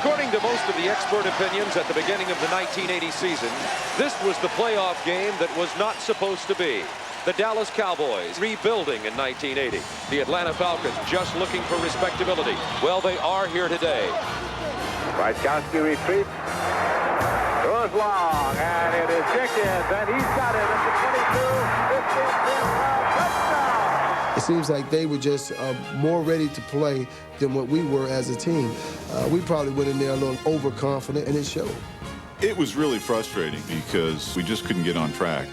According to most of the expert opinions at the beginning of the 1980 season, this was the playoff game that was not supposed to be. The Dallas Cowboys rebuilding in 1980. The Atlanta Falcons just looking for respectability. Well, they are here today. Rajkowski retreats. Goes long, and it is Dickens, and he's got it at the 22, 15, 10, touchdown. It seems like they were just more ready to play than what we were as a team. We probably went in there a little overconfident, and it showed. It was really frustrating because we just couldn't get on track.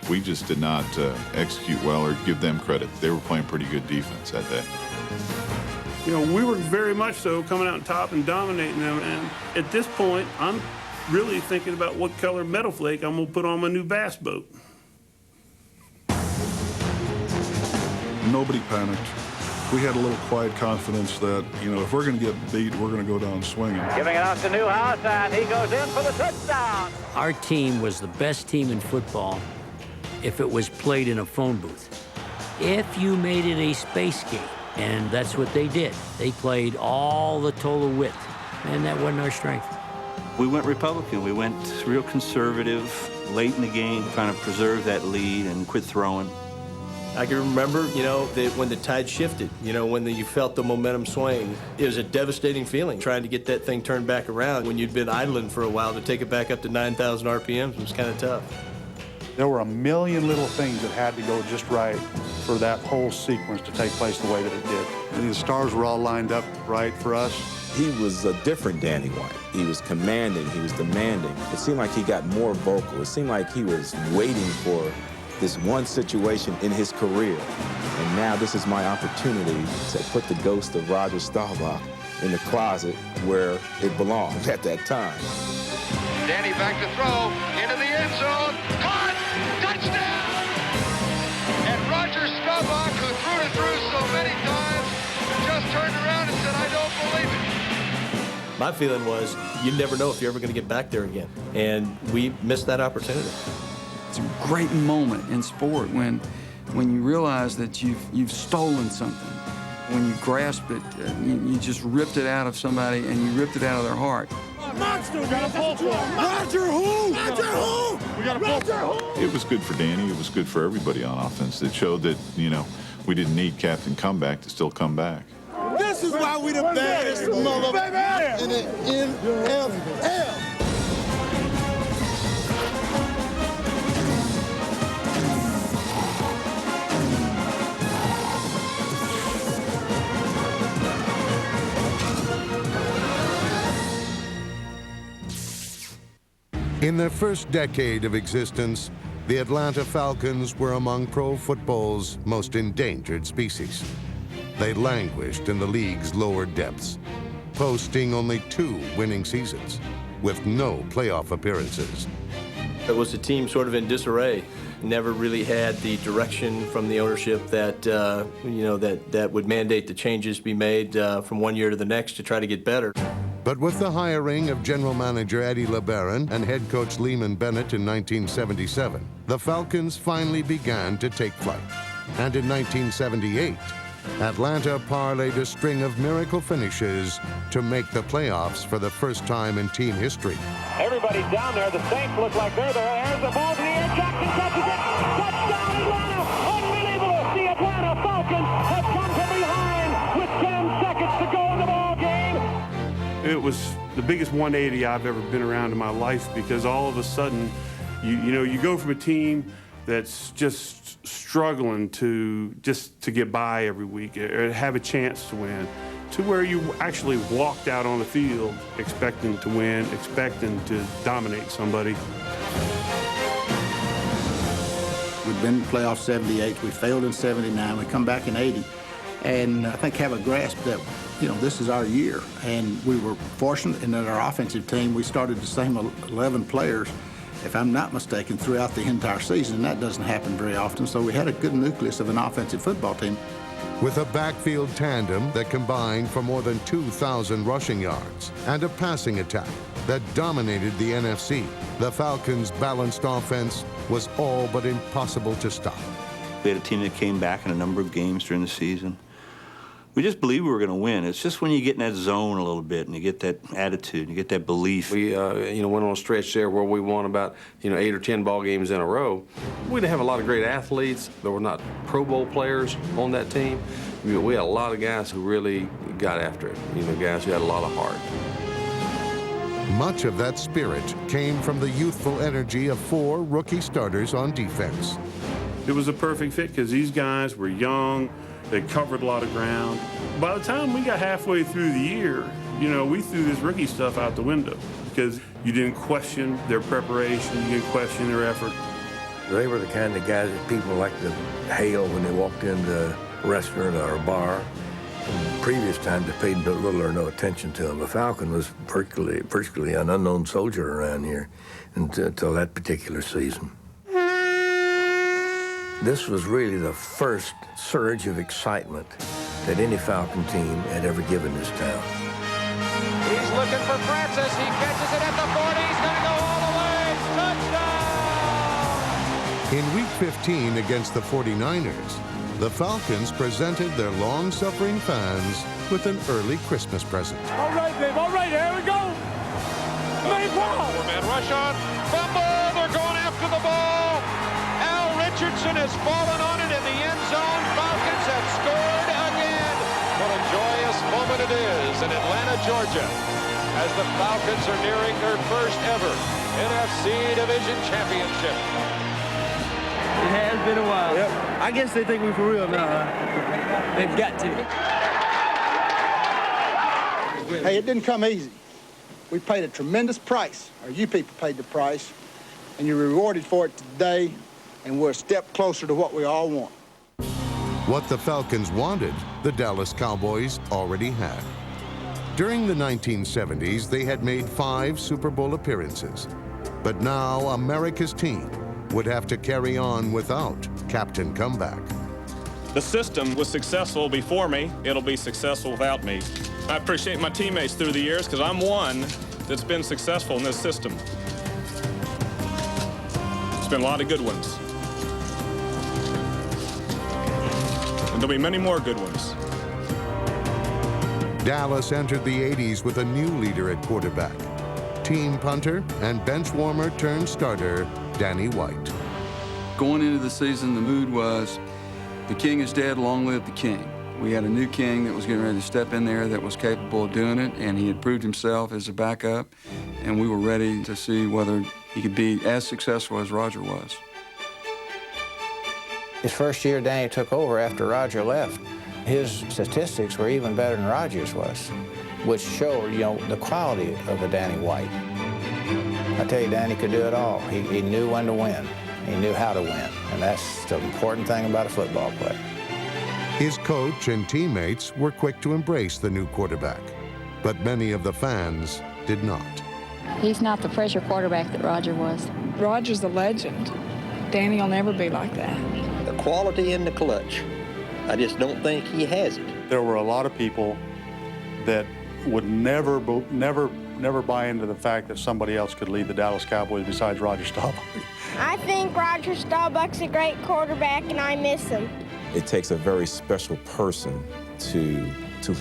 We just did not execute well or give them credit. They were playing pretty good defense that day. You know, we were very much so coming out on top and dominating them. And at this point, I'm really thinking about what color metal flake I'm going to put on my new bass boat. Nobody panicked. We had a little quiet confidence that, you know, if we're going to get beat, we're going to go down swinging. Giving it out to Newhouse, and he goes in for the touchdown. Our team was the best team in football if it was played in a phone booth. If you made it a space game, and that's what they did. They played all the total width, and that wasn't our strength. We went Republican. We went real conservative late in the game, trying to preserve that lead and quit throwing. I can remember, you know, when the tide shifted, you know, when you felt the momentum swing. It was a devastating feeling, trying to get that thing turned back around. When you'd been idling for a while, to take it back up to 9,000 RPMs was kind of tough. There were a million little things that had to go just right for that whole sequence to take place the way that it did. And the stars were all lined up right for us. He was a different Danny White. He was commanding, he was demanding. It seemed like he got more vocal. It seemed like he was waiting for this one situation in his career. And now this is my opportunity to put the ghost of Roger Staubach in the closet where it belonged at that time. Danny back to throw, into the end zone, caught, touchdown! And Roger Staubach, who threw it through so many times, just turned around and said, I don't believe it. My feeling was, you never know if you're ever going to get back there again. And we missed that opportunity. It's a great moment in sport when you realize that you've stolen something. When you grasp it, you just ripped it out of somebody and you ripped it out of their heart. Monster, we got a pull for him. Roger who? Roger who? We got a pull for him. It was good for Danny. It was good for everybody on offense. It showed that, you know, we didn't need Captain Comeback to still come back. This is why we the baddest motherfuckers in the NFL. In their first decade of existence, the Atlanta Falcons were among pro football's most endangered species. They languished in the league's lower depths, posting only 2 winning seasons with no playoff appearances. It was a team sort of in disarray. Never really had the direction from the ownership that, you know, that would mandate the changes be made from one year to the next to try to get better. But with the hiring of general manager Eddie LeBaron and head coach Lehman Bennett in 1977, the Falcons finally began to take flight. And in 1978, Atlanta parlayed a string of miracle finishes to make the playoffs for the first time in team history. Everybody's down there. The Saints look like they're there. There's the ball to the air. Jackson catches it. Touchdown, Atlanta. Unbelievable. The Atlanta Falcons have come from behind with 10 seconds to go in the ball game. It was the biggest 180 I've ever been around in my life, because all of a sudden, you know, you go from a team that's just struggling to get by every week or have a chance to win, to where you actually walked out on the field expecting to win, expecting to dominate somebody. We've been in playoff 78, we failed in 79, we come back in 80, and I think have a grasp that, you know, this is our year. And we were fortunate in that our offensive team, we started the same 11 players, if I'm not mistaken, throughout the entire season, and that doesn't happen very often. So we had a good nucleus of an offensive football team. With a backfield tandem that combined for more than 2,000 rushing yards and a passing attack that dominated the NFC, the Falcons' balanced offense was all but impossible to stop. We had a team that came back in a number of games during the season. We just believed we were going to win. It's just when you get in that zone a little bit and you get that attitude, and you get that belief. We, went on a stretch there where we won about, 8 or 10 ball games in a row. We didn't have a lot of great athletes. There were not Pro Bowl players on that team. We had a lot of guys who really got after it, guys who had a lot of heart. Much of that spirit came from the youthful energy of 4 rookie starters on defense. It was a perfect fit because these guys were young. They covered a lot of ground. By the time we got halfway through the year, we threw this rookie stuff out the window because you didn't question their preparation, you didn't question their effort. They were the kind of guys that people liked to hail when they walked into a restaurant or a bar. In previous times, they paid little or no attention to them. The Falcon was virtually an unknown soldier around here until that particular season. This was really the first surge of excitement that any Falcon team had ever given this town. He's looking for Francis. He catches it at the 40. He's going to go all the way. Touchdown! In Week 15 against the 49ers, the Falcons presented their long-suffering fans with an early Christmas present. All right, babe. All right, here we go. Maypop. 4-man rush on. Fumble. They're going after the ball. Richardson has fallen on it in the end zone. Falcons have scored again. What a joyous moment it is in Atlanta, Georgia, as the Falcons are nearing their first ever NFC Division Championship. It has been a while. Yep. I guess they think we're for real now, huh? They've got to. Hey, it didn't come easy. We paid a tremendous price, or you people paid the price, and you're rewarded for it today. And we're a step closer to what we all want. What the Falcons wanted, the Dallas Cowboys already had. During the 1970s, they had made 5 Super Bowl appearances. But now America's team would have to carry on without Captain Comeback. The system was successful before me. It'll be successful without me. I appreciate my teammates through the years because I'm one that's been successful in this system. It's been a lot of good ones. There'll be many more good ones. Dallas entered the 80s with a new leader at quarterback, team punter and bench warmer turned starter, Danny White. Going into the season, the mood was, the king is dead, long live the king. We had a new king that was getting ready to step in there that was capable of doing it, and he had proved himself as a backup, and we were ready to see whether he could be as successful as Roger was. His first year Danny took over after Roger left. His statistics were even better than Roger's was, which showed, the quality of a Danny White. I tell you, Danny could do it all. He knew when to win. He knew how to win, and that's the important thing about a football player. His coach and teammates were quick to embrace the new quarterback, but many of the fans did not. He's not the pressure quarterback that Roger was. Roger's a legend. Danny will never be like that. The quality in the clutch, I just don't think he has it. There were a lot of people that would never buy into the fact that somebody else could lead the Dallas Cowboys besides Roger Staubach. I think Roger Staubach's a great quarterback, and I miss him. It takes a very special person to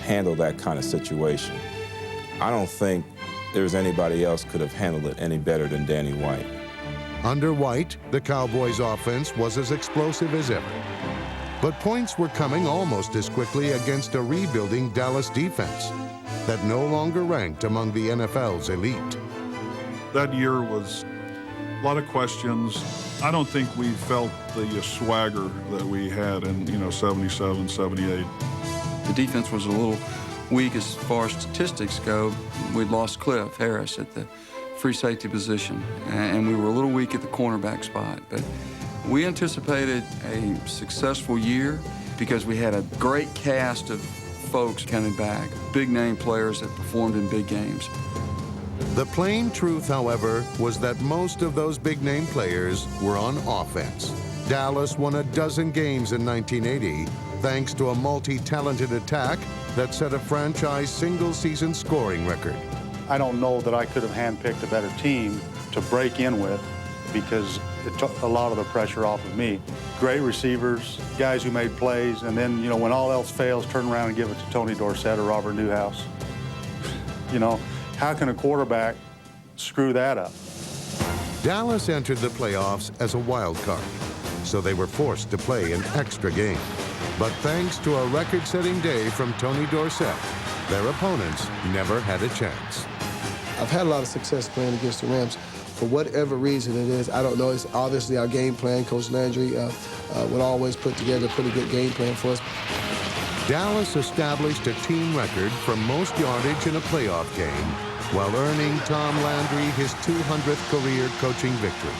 handle that kind of situation. I don't think there's anybody else could have handled it any better than Danny White. Under White, the Cowboys' offense was as explosive as ever. But points were coming almost as quickly against a rebuilding Dallas defense that no longer ranked among the NFL's elite. That year was a lot of questions. I don't think we felt the swagger that we had in, 77, 78. The defense was a little weak as far as statistics go. We'd lost Cliff Harris at the free safety position, and we were a little weak at the cornerback spot. But we anticipated a successful year because we had a great cast of folks coming back, big-name players that performed in big games. The plain truth, however, was that most of those big-name players were on offense. Dallas won a dozen games in 1980 thanks to a multi-talented attack that set a franchise single-season scoring record. I don't know that I could have handpicked a better team to break in with because it took a lot of the pressure off of me. great receivers, guys who made plays, and then, you know, when all else fails, turn around and give it to Tony Dorsett or Robert Newhouse. You know, how can a quarterback screw that up? Dallas entered the playoffs as a wild card, so they were forced to play an extra game. But thanks to a record-setting day from Tony Dorsett, their opponents never had a chance. I've had a lot of success playing against the Rams. For whatever reason it is, I don't know. It's obviously our game plan. Coach Landry would always put together a pretty good game plan for us. Dallas established a team record for most yardage in a playoff game while earning Tom Landry his 200th career coaching victory.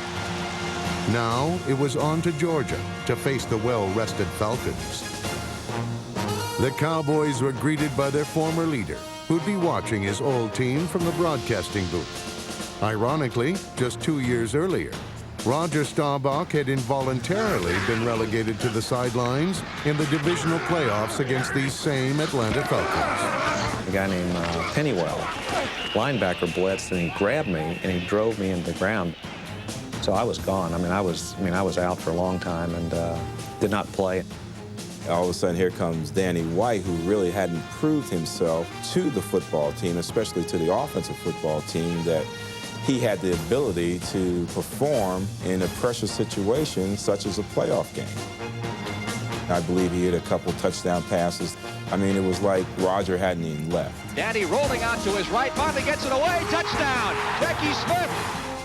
Now it was on to Georgia to face the well-rested Falcons. The Cowboys were greeted by their former leader, who'd be watching his old team from the broadcasting booth. Ironically, just 2 years earlier, Roger Staubach had involuntarily been relegated to the sidelines in the divisional playoffs against these same Atlanta Falcons. A guy named Pennywell, linebacker, blitzed, and he grabbed me and he drove me into the ground. So I was gone. I was out for a long time and did not play. All of a sudden, here comes Danny White, who really hadn't proved himself to the football team, especially to the offensive football team, that he had the ability to perform in a pressure situation such as a playoff game. I believe he hit a couple touchdown passes. I mean, it was like Roger hadn't even left. Danny rolling out to his right, finally gets it away, touchdown, Becky Smith.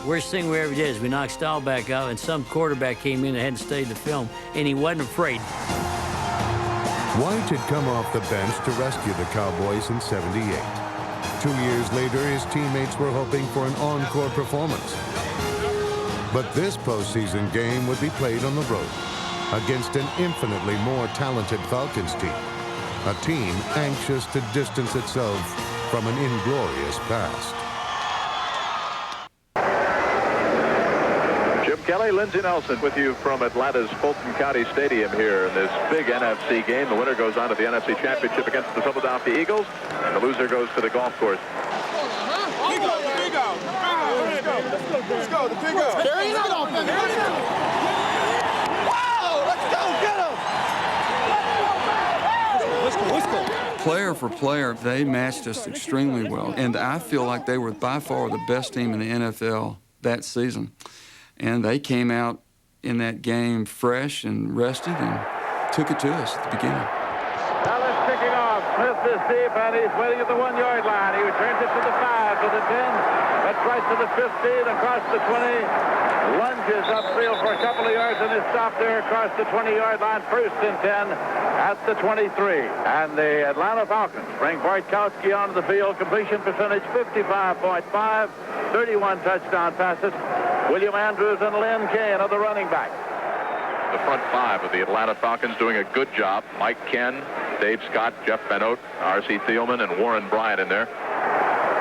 Worst thing we ever did is we knocked Staubach out, and some quarterback came in that hadn't studied the film, and he wasn't afraid. White had come off the bench to rescue the Cowboys in '78. 2 years later, his teammates were hoping for an encore performance. But this postseason game would be played on the road against an infinitely more talented Falcons team, a team anxious to distance itself from an inglorious past. Kelly, Lindsey Nelson with you from Atlanta's Fulton County Stadium here in this big NFC game. The winner goes on to the NFC Championship against the Philadelphia Eagles, and the loser goes to the golf course. Let's go, the big O. Carry it out. Wow, let's go, get him. Player for player, they matched us extremely well, and I feel like they were by far the best team in the NFL that season. And they came out in that game fresh and rested and took it to us at the beginning. Dallas kicking off. Smith is deep, and he's waiting at the 1 yard line. He returns it to the 5, to the 10. That's right to the 15, across the 20. Lunges upfield for a couple of yards and is stopped there across the 20-yard line. First and 10 at the 23. And the Atlanta Falcons bring Bartkowski onto the field. Completion percentage 55.5. 31 touchdown passes. William Andrews and Lynn Kane are the running backs. The front five of the Atlanta Falcons doing a good job. Mike Ken, Dave Scott, Jeff Benoit, R.C. Thielman, and Warren Bryant in there.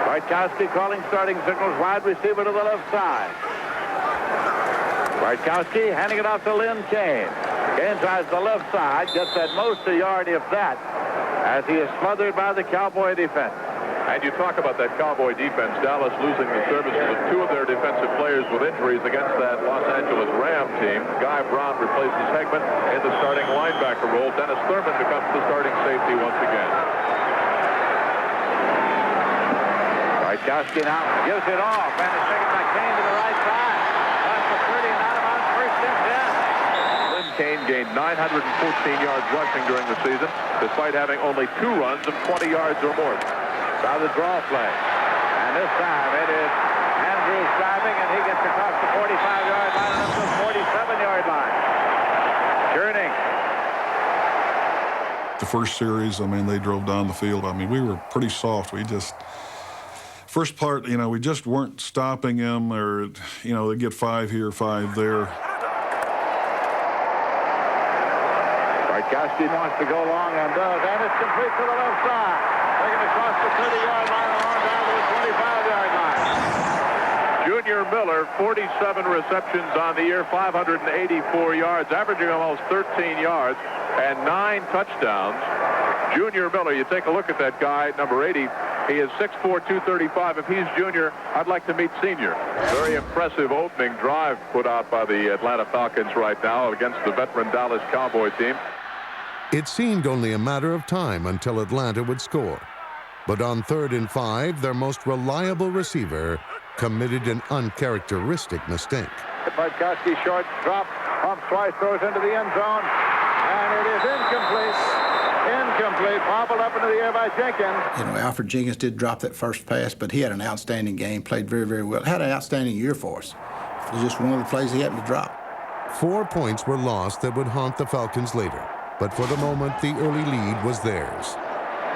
Bartkowski calling starting signals, wide receiver to the left side. Bartkowski handing it off to Lynn Kane. Kane tries the left side, gets at most a yard if that, as he is smothered by the Cowboy defense. And you talk about that Cowboy defense, Dallas losing the services of two of their defensive players with injuries against that Los Angeles Ram team. Guy Brown replaces Hegman in the starting linebacker role. Dennis Thurman becomes the starting safety once again. Bartkowski now gives it off, and it's taken by Kane to the right side. That's the 30 and out of bounds, first and 10. Lynn Kane gained 914 yards rushing during the season, despite having only 2 runs of 20 yards or more. By the draw play. And this time it is Andrews driving, and he gets across the 45-yard line and up to the 47-yard line. Turning. The first series, I mean, they drove down the field. I mean, we were pretty soft. We just, first part, you know, we just weren't stopping them, or, you know, they get 5 here, 5 there. Bartkowski wants to go long and does, and it's complete to the left side. Taking across the 30-yard line and on down to the 25-yard line. Junior Miller, 47 receptions on the year, 584 yards, averaging almost 13 yards, and 9 touchdowns. Junior Miller, you take a look at that guy, number 80. He is 6'4", 235. If he's junior, I'd like to meet senior. Very impressive opening drive put out by the Atlanta Falcons right now against the veteran Dallas Cowboy team. It seemed only a matter of time until Atlanta would score. But on 3rd and 5, their most reliable receiver committed an uncharacteristic mistake. Bartkowski short drop, pumps twice, throws into the end zone, and it is incomplete. Incomplete, bobbled up into the air by Jenkins. You know, Alfred Jenkins did drop that first pass, but he had an outstanding game, played very, very well. Had an outstanding year for us. It was just one of the plays he happened to drop. 4 points were lost that would haunt the Falcons later. But for the moment, the early lead was theirs.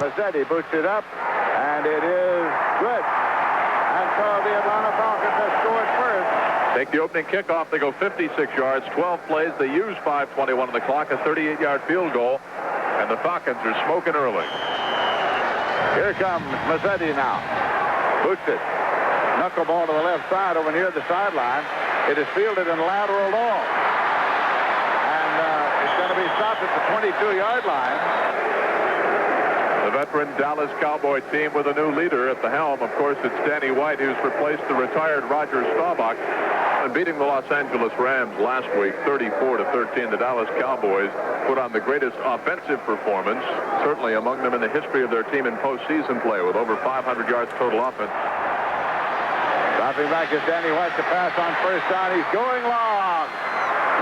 Mazzetti boots it up, and it is good. And so the Atlanta Falcons have scored first. Take the opening kickoff. They go 56 yards, 12 plays. They use 5:21 on the clock, a 38-yard field goal. And the Falcons are smoking early. Here comes Mazzetti now. Boots it. Knuckleball to the left side over near the sideline. It is fielded in lateral long. And it's going to be stopped at the 22-yard line. The veteran Dallas Cowboy team with a new leader at the helm. Of course, it's Danny White, who's replaced the retired Roger Staubach. And beating the Los Angeles Rams last week, 34-13, the Dallas Cowboys put on the greatest offensive performance, certainly among them in the history of their team in postseason play, with over 500 yards total offense. Dropping back is Danny White to pass on first down. He's going long.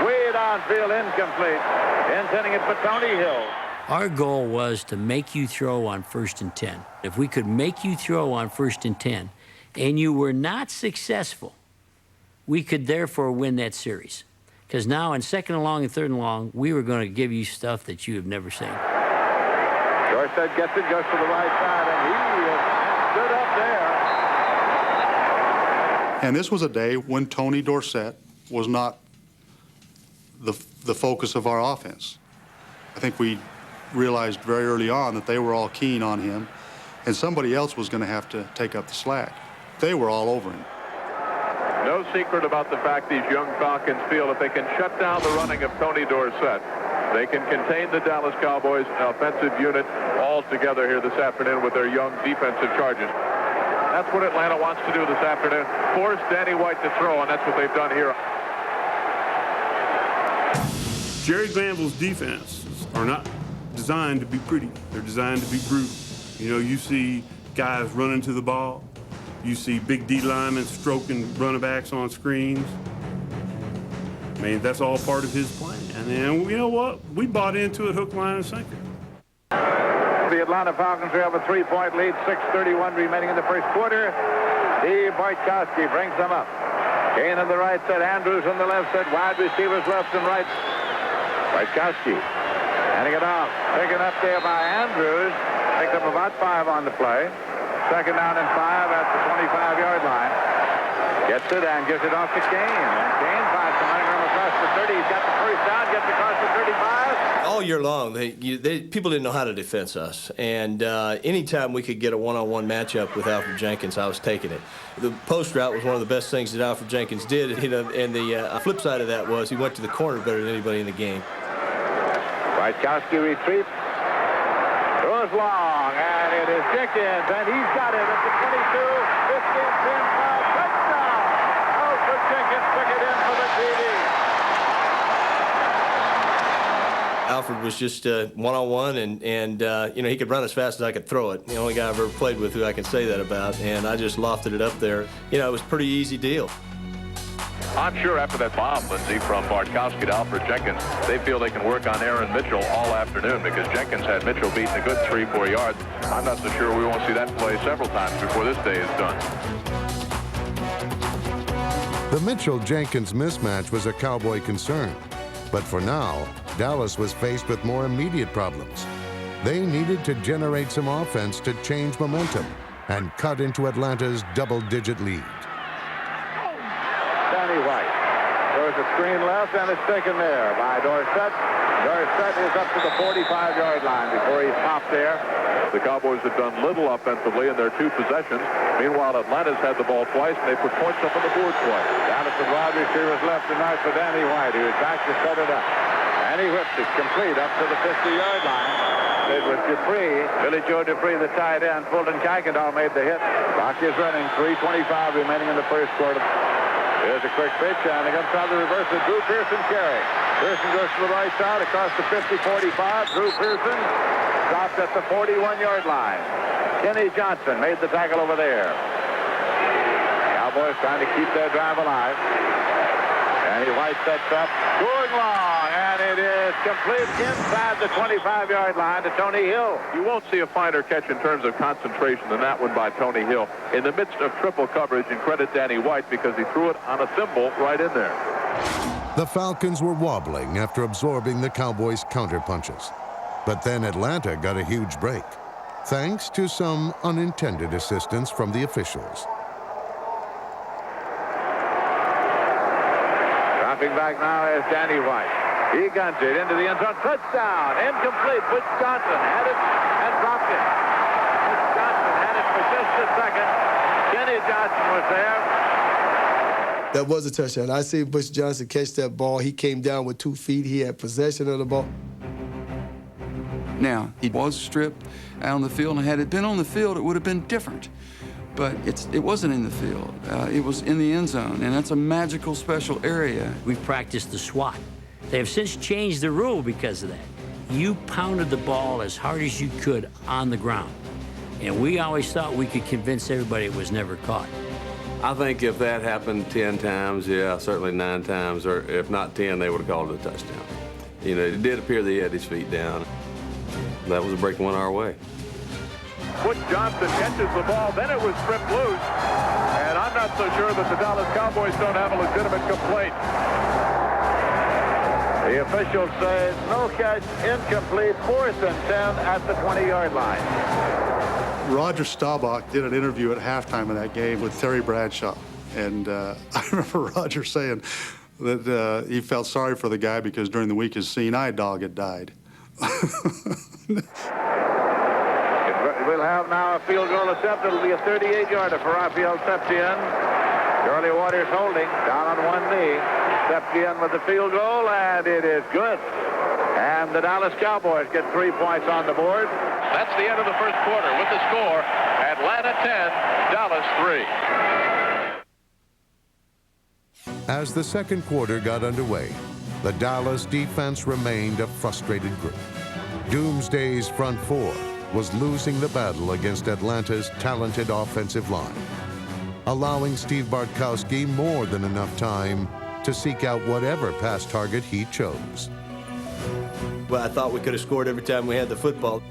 Way downfield, incomplete. Intending it for Tony Hill. Our goal was to make you throw on 1st and 10. If we could make you throw on 1st and 10, and you were not successful, we could therefore win that series. Because now in 2nd and long and 3rd and long, we were going to give you stuff that you have never seen. Dorsett gets it, goes to the right side, and he stood up there. And this was a day when Tony Dorsett was not the focus of our offense. I think we realized very early on that they were all keen on him, and somebody else was going to have to take up the slack. They were all over him. No secret about the fact these young Falcons feel if they can shut down the running of Tony Dorsett, they can contain the Dallas Cowboys offensive unit all together here this afternoon with their young defensive charges. That's what Atlanta wants to do this afternoon, force Danny White to throw, and that's what they've done here. Jerry Glanville's defenses are not designed to be pretty. They're designed to be brutal. You know, you see guys running to the ball. You see big D linemen stroking running backs on screens. I mean, that's all part of his plan. And you know what? We bought into it hook, line, and sinker. The Atlanta Falcons have a 3-point lead, 6:31 remaining in the first quarter. Steve Bartkowski brings them up. Kane on the right side, Andrews on the left side, wide receivers left and right. Bartkowski handing it off, taken up there by Andrews. Picked up about 5 on the play. 2nd down and 5 at the 25-yard line. Gets it and gives it off to Kane. And Kane finds the running room across the 30. He's got the first down, gets across the 35. All year long, people didn't know how to defense us. And anytime we could get a one-on-one matchup with Alfred Jenkins, I was taking it. The post route was one of the best things that Alfred Jenkins did. You know, and the flip side of that was he went to the corner better than anybody in the game. Bartkowski retreats. Throws long, and it is Jenkins, and he's got it at the 22, 15, 10, 5, touchdown! Alfred Jenkins took it in for the TD. Alfred was just one-on-one, and you know, he could run as fast as I could throw it. The only guy I've ever played with who I can say that about, and I just lofted it up there. You know, it was a pretty easy deal. I'm sure after that bomb, Lindsey, from Bartkowski to Alfred Jenkins, they feel they can work on Aaron Mitchell all afternoon because Jenkins had Mitchell beaten a good 3-4 yards. I'm not so sure we won't see that play several times before this day is done. The Mitchell-Jenkins mismatch was a Cowboy concern. But for now, Dallas was faced with more immediate problems. They needed to generate some offense to change momentum and cut into Atlanta's double-digit lead. Danny White throws a screen left, and it's taken there by Dorsett. Dorsett is up to the 45-yard line before he's popped there. The Cowboys have done little offensively in their 2 possessions. Meanwhile, Atlanta's had the ball twice, and they put points up on the board twice. Down at the wide receivers left and right for Danny White, who is back to set it up. And he whips it complete up to the 50-yard line. It was Dupree, Billy Joe Dupree, the tight end. Fulton Kuykendall made the hit. Clock is running. 3:25 remaining in the first quarter. Here's a quick pitch, and it comes out the reverse with Drew Pearson carry. Pearson goes to the right side across the 50-45. Drew Pearson stopped at the 41-yard line. Kenny Johnson made the tackle over there. Cowboys trying to keep their drive alive. Danny White sets up, going long, and it is complete inside the 25-yard line to Tony Hill. You won't see a finer catch in terms of concentration than that one by Tony Hill. In the midst of triple coverage, and credit Danny White because he threw it on a thimble right in there. The Falcons were wobbling after absorbing the Cowboys' counterpunches. But then Atlanta got a huge break, thanks to some unintended assistance from the officials. Dropping back now is Danny White. He guns it into the end zone. Touchdown. Incomplete. Butch Johnson had it and dropped it. Butch Johnson had it for just a second. Kenny Johnson was there. That was a touchdown. I see Butch Johnson catch that ball. He came down with 2 feet. He had possession of the ball. Now, he was stripped out on the field, and had it been on the field, it would have been different. But it wasn't in the field. It was in the end zone, and that's a magical, special area. We've practiced the SWAT. They have since changed the rule because of that. You pounded the ball as hard as you could on the ground. And we always thought we could convince everybody it was never caught. I think if that happened 10 times, yeah, certainly 9 times, or if not 10, they would have called it a touchdown. You know, it did appear that he had his feet down. That was a break one our way. Butch Johnson catches the ball, then it was stripped loose. And I'm not so sure that the Dallas Cowboys don't have a legitimate complaint. The officials say no catch, incomplete, 4th and 10 at the 20-yard line. Roger Staubach did an interview at halftime of that game with Terry Bradshaw. And I remember Roger saying that he felt sorry for the guy because during the week his seeing eye dog had died. We'll have now a field goal attempt. It'll be a 38-yarder for Rafael Septien. Charlie Waters holding, down on one knee. Septien with the field goal, and it is good. And the Dallas Cowboys get 3 points on the board. That's the end of the first quarter with the score, Atlanta 10, Dallas 3. As the second quarter got underway, the Dallas defense remained a frustrated group. Doomsday's front four was losing the battle against Atlanta's talented offensive line, allowing Steve Bartkowski more than enough time to seek out whatever pass target he chose. Well, I thought we could have scored every time we had the football.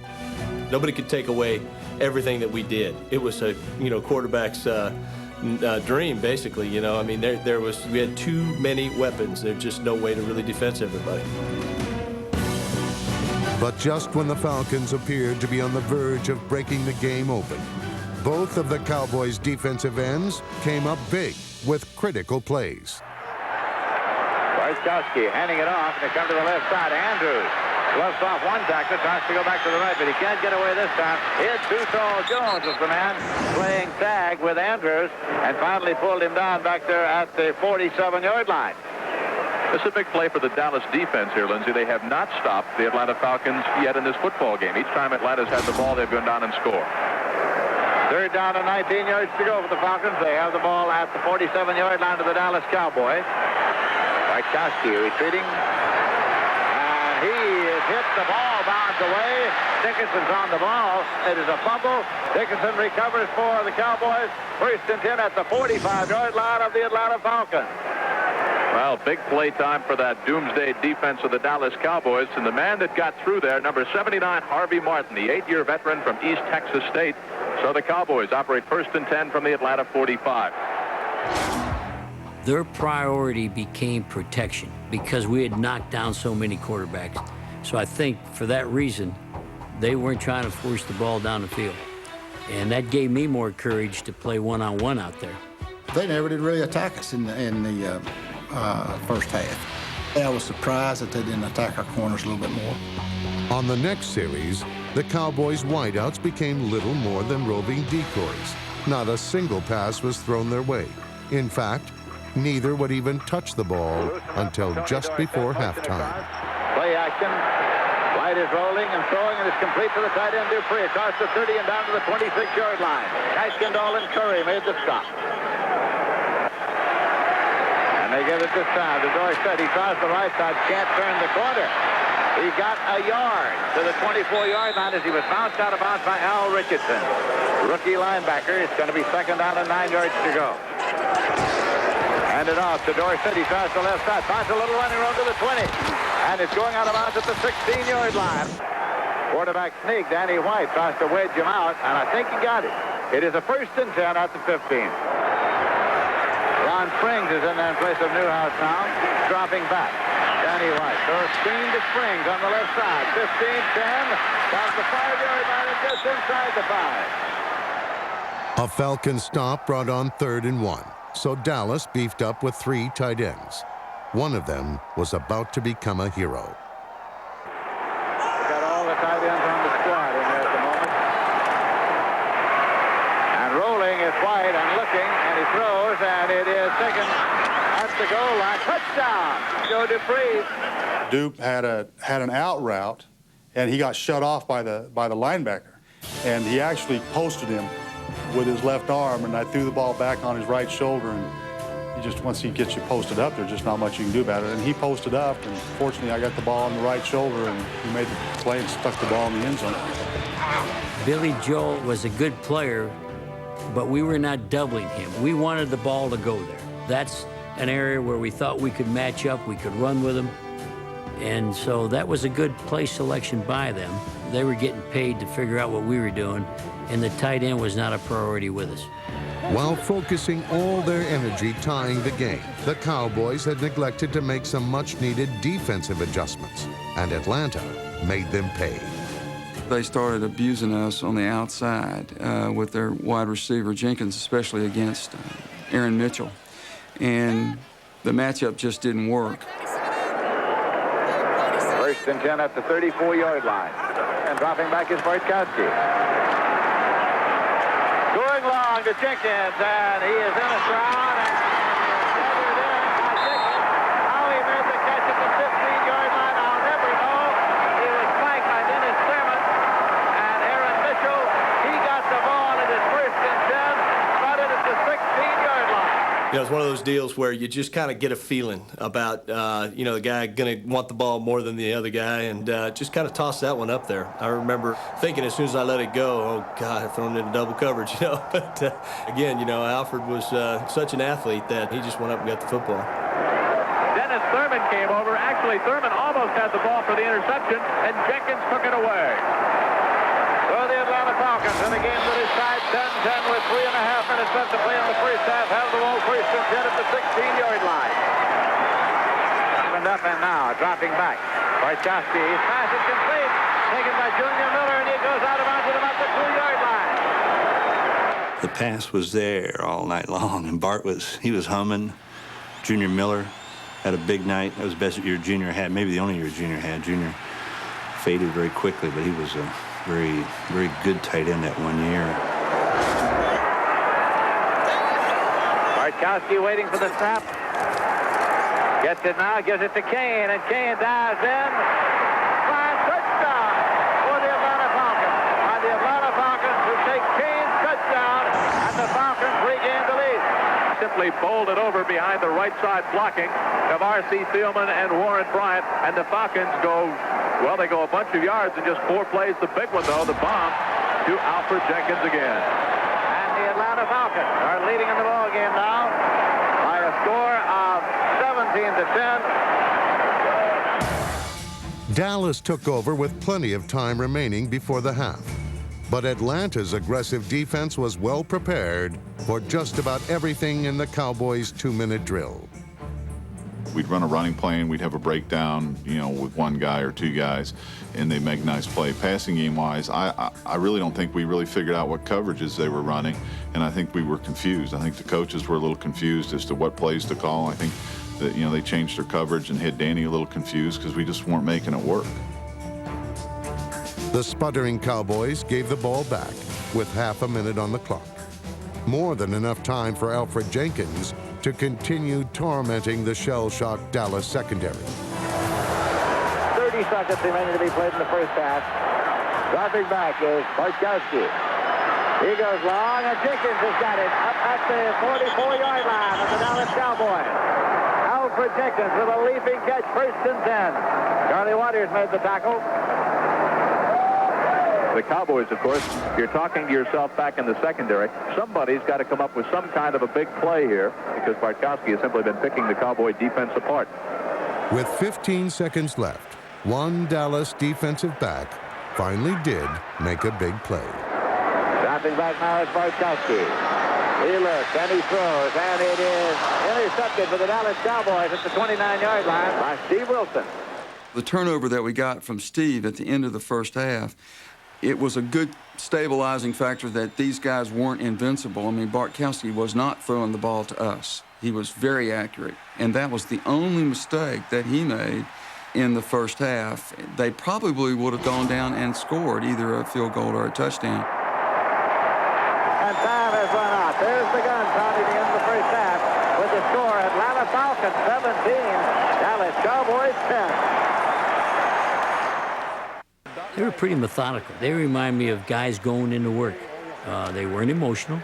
Nobody could take away everything that we did. It was a, quarterback's dream, basically. I mean, we had too many weapons. There's just no way to really defend everybody. But just when the Falcons appeared to be on the verge of breaking the game open, both of the Cowboys' defensive ends came up big with critical plays. Bartkowski handing it off, and they come to the left side. Andrews gloves off one tackler, tries to go back to the right, but he can't get away this time. It's Dusal Jones was the man playing tag with Andrews, and finally pulled him down back there at the 47-yard line. This is a big play for the Dallas defense here, Lindsey. They have not stopped the Atlanta Falcons yet in this football game. Each time Atlanta's had the ball, they've gone down and scored. 3rd down and 19 yards to go for the Falcons. They have the ball at the 47-yard line to the Dallas Cowboys. Bartkowski retreating. And he is hit. The ball bounds away. Dickinson's on the ball. It is a fumble. Dickinson recovers for the Cowboys. 1st and 10 at the 45-yard line of the Atlanta Falcons. Well, big play time for that doomsday defense of the Dallas Cowboys. And the man that got through there, number 79, Harvey Martin, the 8-year veteran from East Texas State. So the Cowboys operate 1st and 10 from the Atlanta 45. Their priority became protection because we had knocked down so many quarterbacks. So I think for that reason, they weren't trying to force the ball down the field. And that gave me more courage to play one-on-one out there. They never did really attack us in the first half. I was surprised that they didn't attack our corners a little bit more. On the next series, the Cowboys' wideouts became little more than roving decoys. Not a single pass was thrown their way. In fact, neither would even touch the ball until just before halftime. Play action. White is rolling and throwing, and it's complete to the tight end Dupree across the 30 and down to the 26-yard line. Kaskendall and Curry made the stop. And they give it this time to Dorsett. He tries the right side, can't turn the corner. He got a yard to the 24-yard line as he was bounced out of bounds by Al Richardson. Rookie linebacker. It's going to be second down and 9 yards to go. Hand it off to Dorsett. He tries the left side. Finds a little running room to the 20. And it's going out of bounds at the 16-yard line. Quarterback sneak. Danny White tries to wedge him out, and I think he got it. It is a 1st and 10 at the 15. Ron Springs is in there in place of Newhouse now, dropping back. Danny White throws screen to Springs on the left side. 15-10, down the 5-yard line and just inside the 5. A Falcon stop brought on 3rd and 1, so Dallas beefed up with 3 tight ends. One of them was about to become a hero. We've got all the tight ends on the squad in there at the moment. And rolling is White and looking, and he throws, and it is taken at the goal line. Touchdown, Joe Dupree. Duke had an out route, and he got shut off by the linebacker. And he actually posted him with his left arm, and I threw the ball back on his right shoulder, and once he gets you posted up, there's just not much you can do about it. And he posted up, and fortunately I got the ball on the right shoulder, and he made the play and stuck the ball in the end zone. Billy Joel was a good player, but we were not doubling him. We wanted the ball to go there. That's an area where we thought we could match up, we could run with him. And so that was a good play selection by them. They were getting paid to figure out what we were doing, and the tight end was not a priority with us. While focusing all their energy tying the game, the Cowboys had neglected to make some much-needed defensive adjustments, and Atlanta made them pay. They started abusing us on the outside with their wide receiver, Jenkins, especially against Aaron Mitchell. And the matchup just didn't work. 1st and 10 at the 34-yard line. And dropping back is Bartkowski. Going long to Jenkins, and he is in a crowd, and gathered in by Jenkins. How he made the catch at the 15-yard line, I'll never know. He was flanked by Dennis Thurman, and Aaron Mitchell, he got the ball at his 1st and 10, started at the 16-yard line. You know, it's one of those deals where you just kind of get a feeling about, you know, the guy going to want the ball more than the other guy, and just kind of toss that one up there. I remember thinking as soon as I let it go, oh, God, I've thrown into double coverage, you know. But, again, you know, Alfred was such an athlete that he just went up and got the football. Dennis Thurman came over. Actually, Thurman almost had the ball for the interception, and Jenkins took it away. So the Atlanta Falcons in the game that is tied 10-10 with 3.5 minutes left to play in the first half. Have the ball 1st and 10 at the 16-yard line. Opened up and now dropping back. Bartkowski, his pass is complete. Taken by Junior Miller, and he goes out of bounds at about the 2-yard line. The pass was there all night long, and Bart was humming. Junior Miller had a big night. That was the best year Junior had, maybe the only year Junior had. Junior faded very quickly, but he was a very, very good tight end that one year. Bartkowski waiting for the snap. Gets it now, gives it to Kane, and Kane dives in. Flying touchdown for the Atlanta Falcons. And the Atlanta Falcons who take Kane's touchdown, and the Falcons regain the lead. Simply bowled it over behind the right side blocking of R.C. Thielman and Warren Bryant, and the Falcons go, well, they go a bunch of yards in just 4 plays. The big one, though, the bomb to Alfred Jenkins again. And the Atlanta Falcons are leading in the ball game now by a score of 17-10. Dallas took over with plenty of time remaining before the half. But Atlanta's aggressive defense was well prepared for just about everything in the Cowboys' 2-minute drill. We'd run a running play and we'd have a breakdown, you know, with 1 guy or 2 guys, and they'd make a nice play. Passing game-wise, I really don't think we really figured out what coverages they were running, and I think we were confused. I think the coaches were a little confused as to what plays to call. I think that, you know, they changed their coverage and had Danny a little confused because we just weren't making it work. The sputtering Cowboys gave the ball back with half a minute on the clock. More than enough time for Alfred Jenkins to continue tormenting the shell-shocked Dallas secondary. 36 seconds remaining to be played in the first half. Dropping back is Bartkowski. He goes long, and Jenkins has got it up at the 44-yard line of the Dallas Cowboys. Alfred Jenkins with a leaping catch, 1st and 10. Charlie Waters made the tackle. The Cowboys, of course, you're talking to yourself back in the secondary. Somebody's got to come up with some kind of a big play here because Bartkowski has simply been picking the Cowboy defense apart. With 15 seconds left, one Dallas defensive back finally did make a big play. Dropping back now is Bartkowski. He looks and he throws, and it is intercepted for the Dallas Cowboys at the 29-yard line by Steve Wilson. The turnover that we got from Steve at the end of the first half, it was a good stabilizing factor that these guys weren't invincible. I mean, Bartkowski was not throwing the ball to us. He was very accurate, and that was the only mistake that he made in the first half. They probably would have gone down and scored either a field goal or a touchdown. And time has run out. There's the gun sounding in the first half with the score: Atlanta Falcons 17, Dallas Cowboys 10. They were pretty methodical. They remind me of guys going into work. They weren't emotional.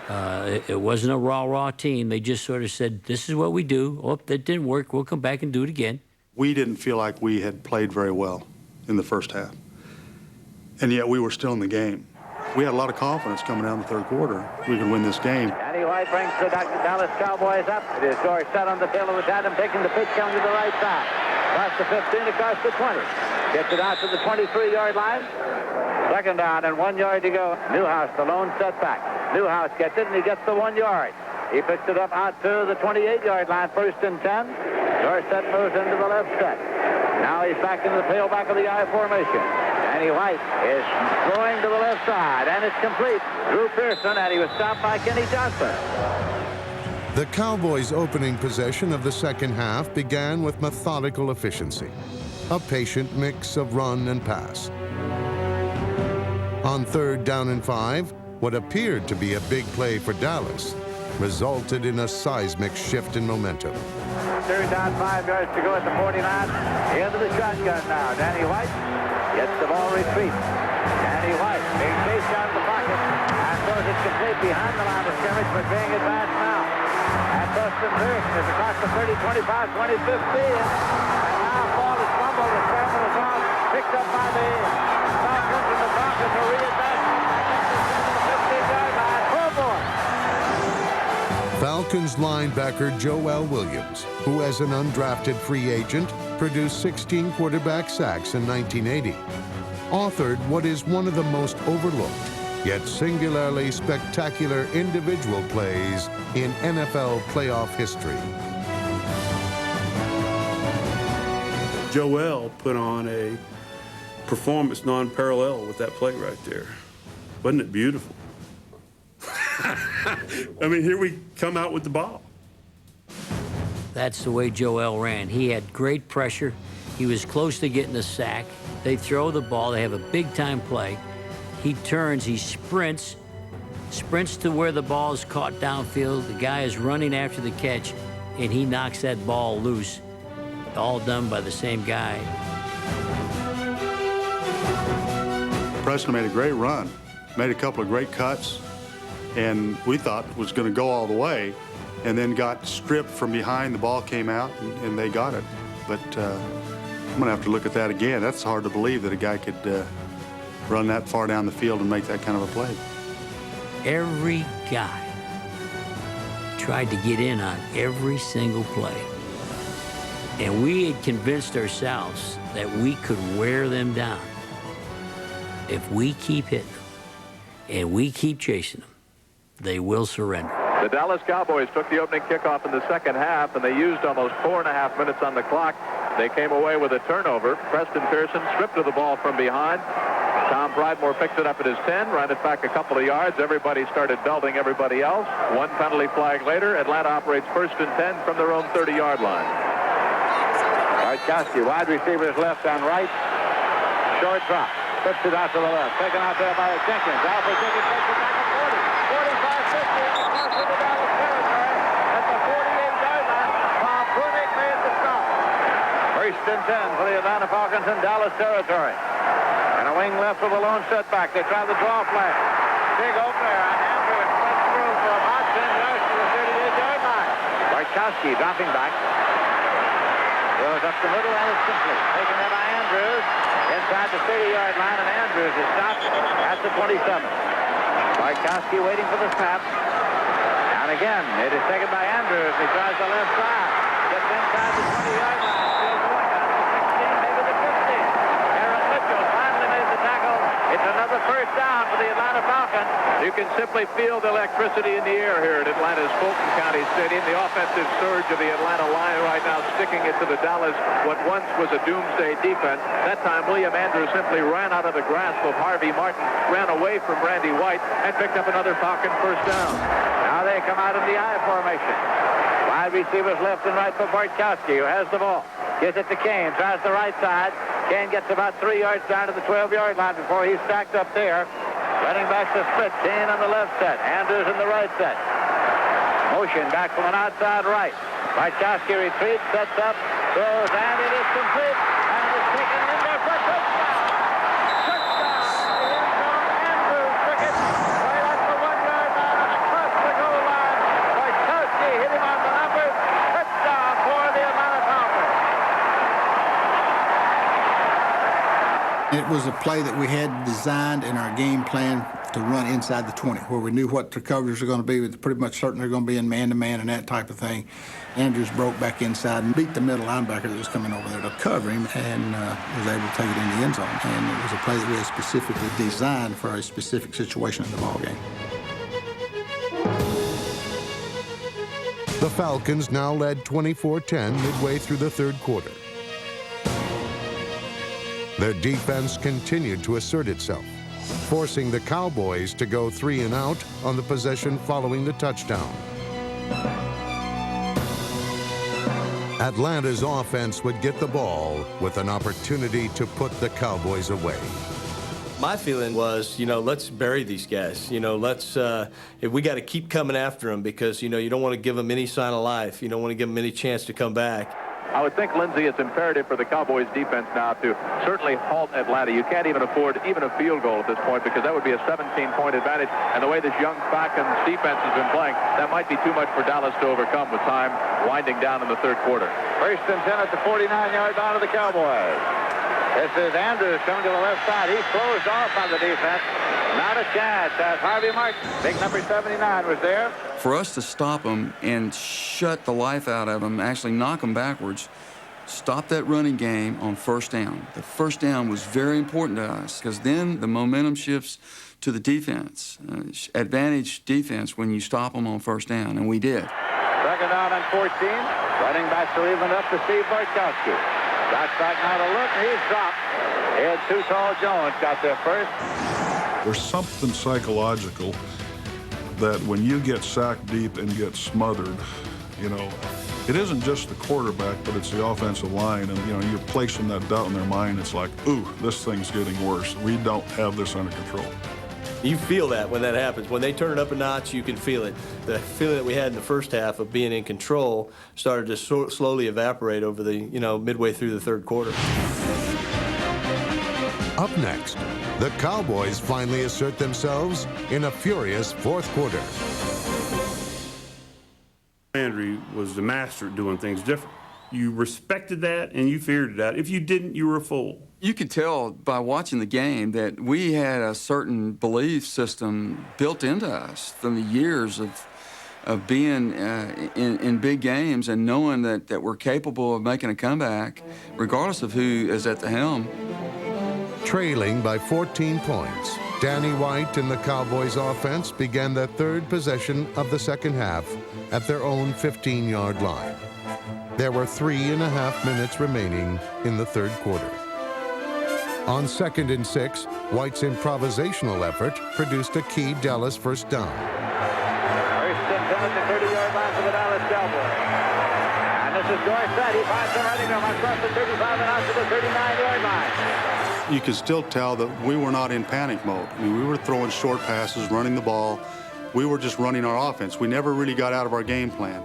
It wasn't a raw team. They just sort of said, this is what we do. Oh, that didn't work. We'll come back and do it again. We didn't feel like we had played very well in the first half, and yet we were still in the game. We had a lot of confidence coming down the third quarter. We could win this game. Danny White brings the Dallas Cowboys up. It is George set on the field with Adam taking the pitch coming to the right side. Across the 15, across the 20. Gets it out to the 23-yard line. 2nd down and 1 yard to go. Newhouse, the lone setback. Newhouse gets it, and he gets the 1 yard. He picks it up out to the 28-yard line, 1st and 10. Dorsett moves into the left set. Now he's back into the tailback of the I formation. Danny White is throwing to the left side, and it's complete. Drew Pearson, and he was stopped by Kenny Johnson. The Cowboys' opening possession of the second half began with methodical efficiency, a patient mix of run and pass. On 3rd down and 5, what appeared to be a big play for Dallas resulted in a seismic shift in momentum. 3rd down, 5 yards to go at the 49. Into the shotgun now. Danny White gets the ball retreat. Danny White being chased out of the pocket and throws it complete behind the line of scrimmage, but being advanced now. And Dustin Pearson is across the 30, 25, 20, 15. And now ball is fumbled. The scramble is on. Picked up by the Falcons, and the Falcons are readvancing. The 15-yard line. Oh, boy. Falcons linebacker Joel Williams, who as an undrafted free agent produced 16 quarterback sacks in 1980, authored what is one of the most overlooked yet singularly spectacular individual plays in NFL playoff history. Joel put on a performance non-parallel with that play right there. Wasn't it beautiful? I mean, here we come out with the ball. That's the way Joel ran. He had great pressure. He was close to getting a sack. They throw the ball. They have a big-time play. He turns, he sprints to where the ball is caught downfield. The guy is running after the catch, and he knocks that ball loose. All done by the same guy. Preston made a great run, made a couple of great cuts, and we thought was going to go all the way, and then got stripped from behind. The ball came out, and they got it. But I'm going to have to look at that again. That's hard to believe that a guy could run that far down the field and make that kind of a play. Every guy tried to get in on every single play. And we had convinced ourselves that we could wear them down. If we keep hitting them and we keep chasing them, they will surrender. The Dallas Cowboys took the opening kickoff in the second half, and they used almost 4.5 minutes on the clock. They came away with a turnover. Preston Pearson stripped of the ball from behind. Tom Pridemore picked it up at his 10, ran it back a couple of yards. Everybody started belting everybody else. One penalty flag later, Atlanta operates 1st and 10 from their own 30-yard line. Bartkowski, wide receivers left and right. Short drop. Puts it out to the left. Taken out there by Jenkins. Alfred Jenkins takes it back at 40. 45, 50, and across to the Dallas territory at the 48-yard line. Bob Brunick made the stop. 1st and and 10 for the Atlanta Falcons in Dallas territory. And a wing left with a lone setback. They try the draw play. Big opener on Andrews. Slips through for about 10 yards to the 38-yard line. Bartkowski dropping back. Goes up the middle and it's complete. Taken there by Andrews inside the 30-yard line, and Andrews is stopped at the 27. Bartkowski waiting for the snap. And again, it is taken by Andrews. He tries the left side. Gets inside the 20-yard line. Still going down to the 16, maybe the 15. Aaron Mitchell finally made the tackle. It's another first down for the Atlanta Falcons. You can simply feel the electricity in the air here at Atlanta's Fulton County Stadium. The offensive surge of the Atlanta line right now sticking it to the Dallas, what once was a doomsday defense. That time, William Andrews simply ran out of the grasp of Harvey Martin, ran away from Randy White, and picked up another Falcon first down. Now they come out in the I formation. Wide receivers left and right for Bartkowski, who has the ball. Gives it to Kane, tries the right side. Kane gets about 3 yards down to the 12-yard line before he's stacked up there. Running back to split. Kane on the left set. Andrews in the right set. Motion back from an outside right. Bartkowski retreats, sets up, throws, and it is complete. And it's taken in there for a touchdown. Touchdown. Andrews took it right at the 1-yard line and across the goal line. Bartkowski hit him on the numbers. Touchdown for the Atlanta Falcons. It was a play that we had designed in our game plan to run inside the 20, where we knew what the coverages were going to be. We were pretty much certain they're going to be in man-to-man and that type of thing. Andrews broke back inside and beat the middle linebacker that was coming over there to cover him, and was able to take it in the end zone. And it was a play that we had specifically designed for a specific situation in the ballgame. The Falcons now led 24-10 midway through the third quarter. Their defense continued to assert itself, forcing the Cowboys to go 3 and out on the possession following the touchdown. Atlanta's offense would get the ball with an opportunity to put the Cowboys away. My feeling was, let's bury these guys. If we got to keep coming after them because, you don't want to give them any sign of life. You don't want to give them any chance to come back. I would think, Lindsey, it's imperative for the Cowboys defense now to certainly halt Atlanta. You can't even afford even a field goal at this point because that would be a 17-point advantage. And the way this young Falcons defense has been playing, that might be too much for Dallas to overcome with time winding down in the third quarter. First and 10 at the 49-yard line of the Cowboys. This is Andrews coming to the left side. He's closed off on the defense. Not a chance as Harvey Martin, big number 79, was there. For us to stop them and shut the life out of them, actually knock them backwards, stop that running game on first down. The first down was very important to us because then the momentum shifts to the defense. Advantage defense when you stop them on first down, and we did. Second down and 14. Running back to even up to Steve Bartkowski. Got back now to look, and he's dropped. He had Too Tall Jones got there first. There's something psychological that when you get sacked deep and get smothered, it isn't just the quarterback, but it's the offensive line. And, you're placing that doubt in their mind. It's like, ooh, this thing's getting worse. We don't have this under control. You feel that when that happens. When they turn it up a notch, you can feel it. The feeling that we had in the first half of being in control started to slowly evaporate over the, midway through the third quarter. Up next, the Cowboys finally assert themselves in a furious fourth quarter. Landry was the master at doing things different. You respected that and you feared that. If you didn't, you were a fool. You could tell by watching the game that we had a certain belief system built into us from the years of being in big games and knowing that we're capable of making a comeback regardless of who is at the helm. Trailing by 14 points, Danny White and the Cowboys offense began their third possession of the second half at their own 15-yard line. There were 3.5 minutes remaining in the third quarter. On 2nd and 6, White's improvisational effort produced a key Dallas first down. First and 10 at the 30-yard line for the Dallas Cowboys. And this is Dorsett. He finds the running room across the 35 and out to the 39-yard line. You could still tell that we were not in panic mode. I mean, we were throwing short passes, running the ball. We were just running our offense. We never really got out of our game plan.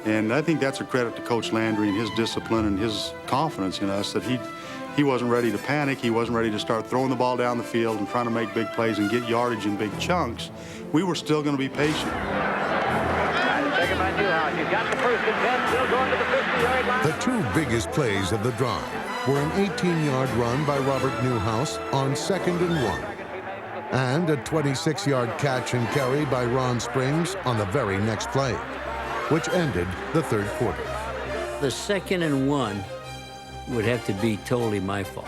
And I think that's a credit to Coach Landry and his discipline and his confidence in us that he wasn't ready to panic. He wasn't ready to start throwing the ball down the field and trying to make big plays and get yardage in big chunks. We were still going to be patient. Taken by Newhouse. He's got the first and 10, still going to the 50-yard line. The two biggest plays of the drive were an 18-yard run by Robert Newhouse on 2nd and 1, and a 26-yard catch and carry by Ron Springs on the very next play, which ended the third quarter. The 2nd and 1 would have to be totally my fault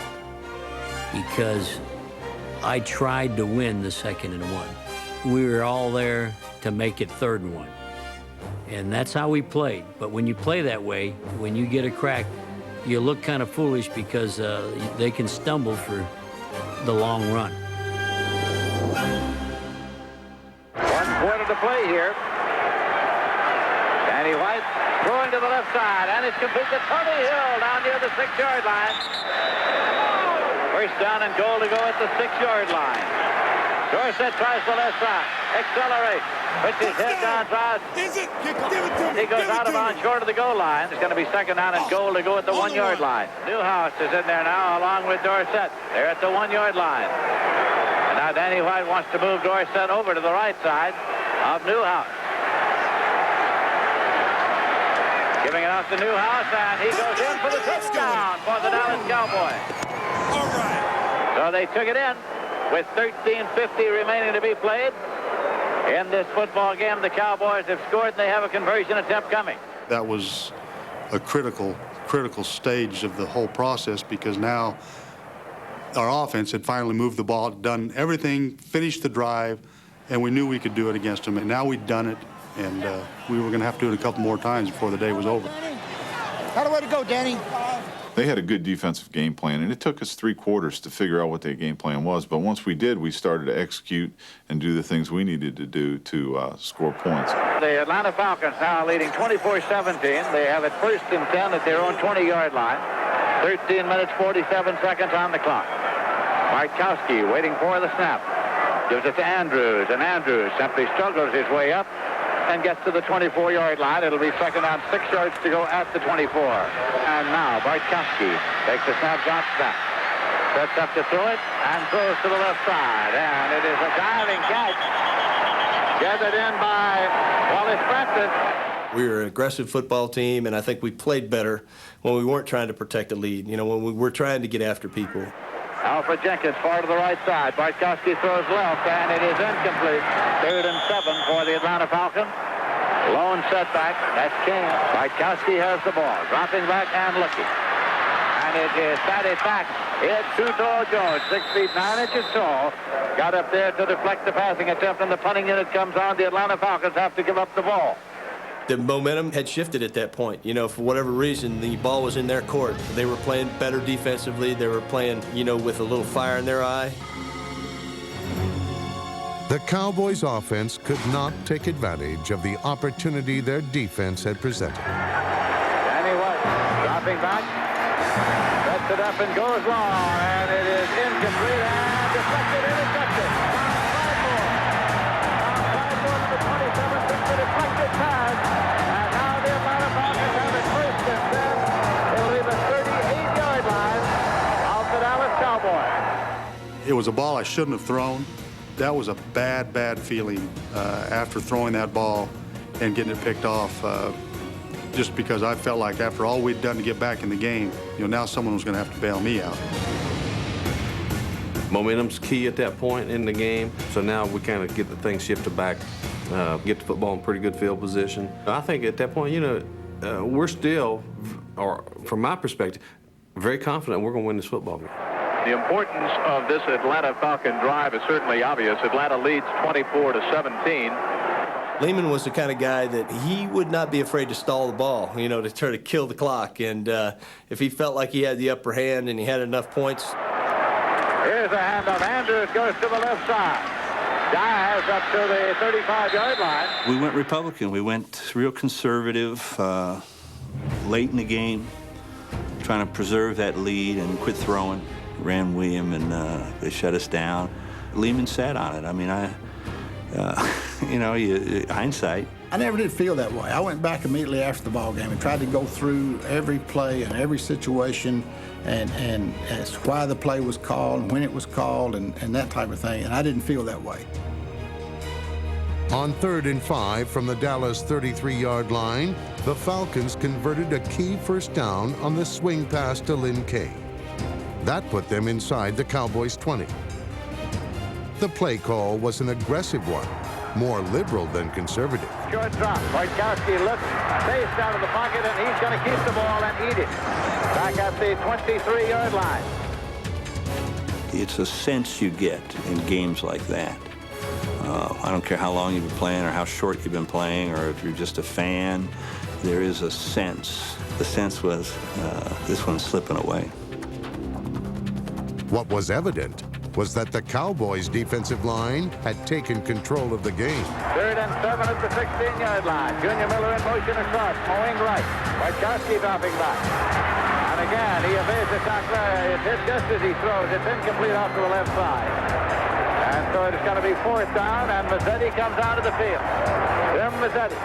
because I tried to win the 2nd and 1. We were all there to make it 3rd and 1. And that's how we played. But when you play that way, when you get a crack, you look kind of foolish because they can stumble for the long run. 1 quarter to play here. Danny White throwing to the left side, and it's complete to Tony Hill down near the 6-yard line. First down and goal to go at the 6-yard line. Dorsett tries the left side, accelerates, puts his head down, tries. He goes out of bounds short of the goal line. It's going to be 2nd down and goal to go at the 1-yard line. Newhouse is in there now along with Dorsett. They're at the 1-yard line. And now Danny White wants to move Dorsett over to the right side of Newhouse. Giving it off to Newhouse, and he goes in for the touchdown for the Dallas Cowboys. All right. So they took it in with 13:50 remaining to be played. In this football game, the Cowboys have scored, and they have a conversion attempt coming. That was a critical stage of the whole process because now our offense had finally moved the ball, done everything, finished the drive, and we knew we could do it against them. And now we'd done it, and we were going to have to do it a couple more times before the day was over. How the way to go, Danny? They had a good defensive game plan, and it took us 3 quarters to figure out what their game plan was. But once we did, we started to execute and do the things we needed to do to score points. The Atlanta Falcons now leading 24-17. They have it 1st and 10 at their own 20-yard line. 13 minutes, 47 seconds on the clock. Markowski waiting for the snap. Gives it to Andrews, and Andrews simply struggles his way up and gets to the 24-yard line. It'll be 2nd down, 6 yards to go at the 24. And now Bartkowski takes the snap, drop snap. Sets up to throw it and throws to the left side. And it is a diving catch. Gathered in by Wallace Francis. We were an aggressive football team, and I think we played better when we weren't trying to protect the lead. You know, when we were trying to get after people. Alfred Jenkins far to the right side. Bartkowski throws left, and it is incomplete. 3rd and 7 for the Atlanta Falcons. Lone setback. That's King. Bartkowski has the ball, dropping back and looking. And it is batted back. It's too tall Jones, 6 feet 9 inches tall. Got up there to deflect the passing attempt, and the punting unit comes on. The Atlanta Falcons have to give up the ball. The momentum had shifted at that point. You know, for whatever reason, the ball was in their court. They were playing better defensively. They were playing, you know, with a little fire in their eye. The Cowboys' offense could not take advantage of the opportunity their defense had presented. Danny White dropping back, sets it up and goes long, and it is incomplete and deflected, intercepted. Down 5 more to the 27, took the deflected pass, and now the Atlanta Falcons have it 1st and 10. It'll be the 38-yard line of the Dallas Cowboys. It was a ball I shouldn't have thrown. That was a bad feeling after throwing that ball and getting it picked off, just because I felt like after all we'd done to get back in the game, you know, now someone was going to have to bail me out. Momentum's key at that point in the game, so now we kind of get the thing shifted back, get the football in pretty good field position. I think at that point, you know, we're still, or from my perspective, very confident we're going to win this football game. The importance of this Atlanta Falcon drive is certainly obvious. Atlanta leads 24-17. Lehman was the kind of guy that he would not be afraid to stall the ball, you know, to try to kill the clock. And if he felt like he had the upper hand and he had enough points. Here's a handoff. Andrews goes to the left side. Dives up to the 35-yard line. We went Republican. We went real conservative late in the game, trying to preserve that lead and quit throwing. Ran William, and they shut us down. Lehman sat on it. I mean, You know, hindsight. I never did feel that way. I went back immediately after the ball game and tried to go through every play and every situation and as why the play was called and when it was called and that type of thing, and I didn't feel that way. On 3rd and 5 from the Dallas 33-yard line, the Falcons converted a key first down on the swing pass to Lynn Kay. That put them inside the Cowboys' 20. The play call was an aggressive one, more liberal than conservative. Short drop. Wojtkowski looks, face out of the pocket, and he's going to keep the ball and eat it. Back at the 23-yard line. It's a sense you get in games like that. I don't care how long you've been playing or how short you've been playing or if you're just a fan, there is a sense. The sense was this one's slipping away. What was evident was that the Cowboys' defensive line had taken control of the game. 3rd and 7 at the 16-yard line. Junior Miller in motion across, mowing right. Wojtkowski dropping back. And again, he evades the tackler. It's hit just as he throws. It's incomplete off to the left side. And so it's going to be 4th down, and Mazzetti comes out of the field. Jim Mazzetti.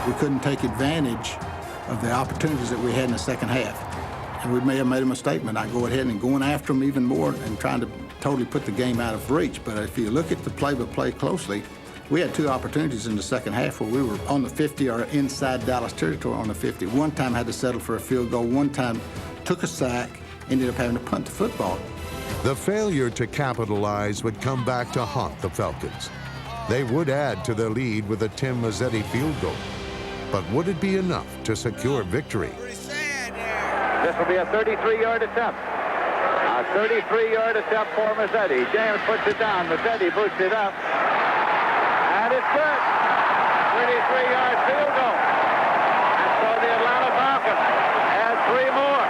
We couldn't take advantage of the opportunities that we had in the second half. And we may have made a mistake, but I go ahead and going after them even more and trying to totally put the game out of reach. But if you look at the play-by-play closely, we had 2 opportunities in the second half where we were on the 50 or inside Dallas territory on the 50. One time had to settle for a field goal. One time took a sack, ended up having to punt the football. The failure to capitalize would come back to haunt the Falcons. They would add to their lead with a Tim Mazzetti field goal. But would it be enough to secure victory? This will be a 33-yard attempt. A 33-yard attempt for Mazzetti. James puts it down. Mazzetti boots it up. And it's good. 33-yard field goal. And so the Atlanta Falcons add 3 more.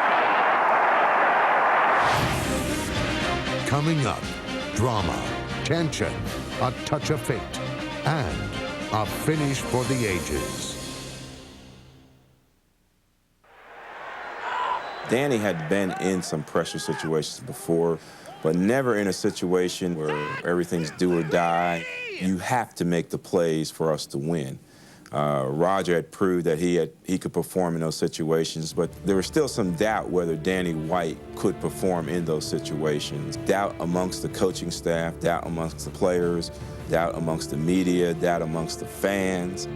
Coming up, drama, tension, a touch of fate, and a finish for the ages. Danny had been in some pressure situations before, but never in a situation where everything's do or die. You have to make the plays for us to win. Roger had proved that he could perform in those situations, but there was still some doubt whether Danny White could perform in those situations. Doubt amongst the coaching staff, doubt amongst the players, doubt amongst the media, doubt amongst the fans.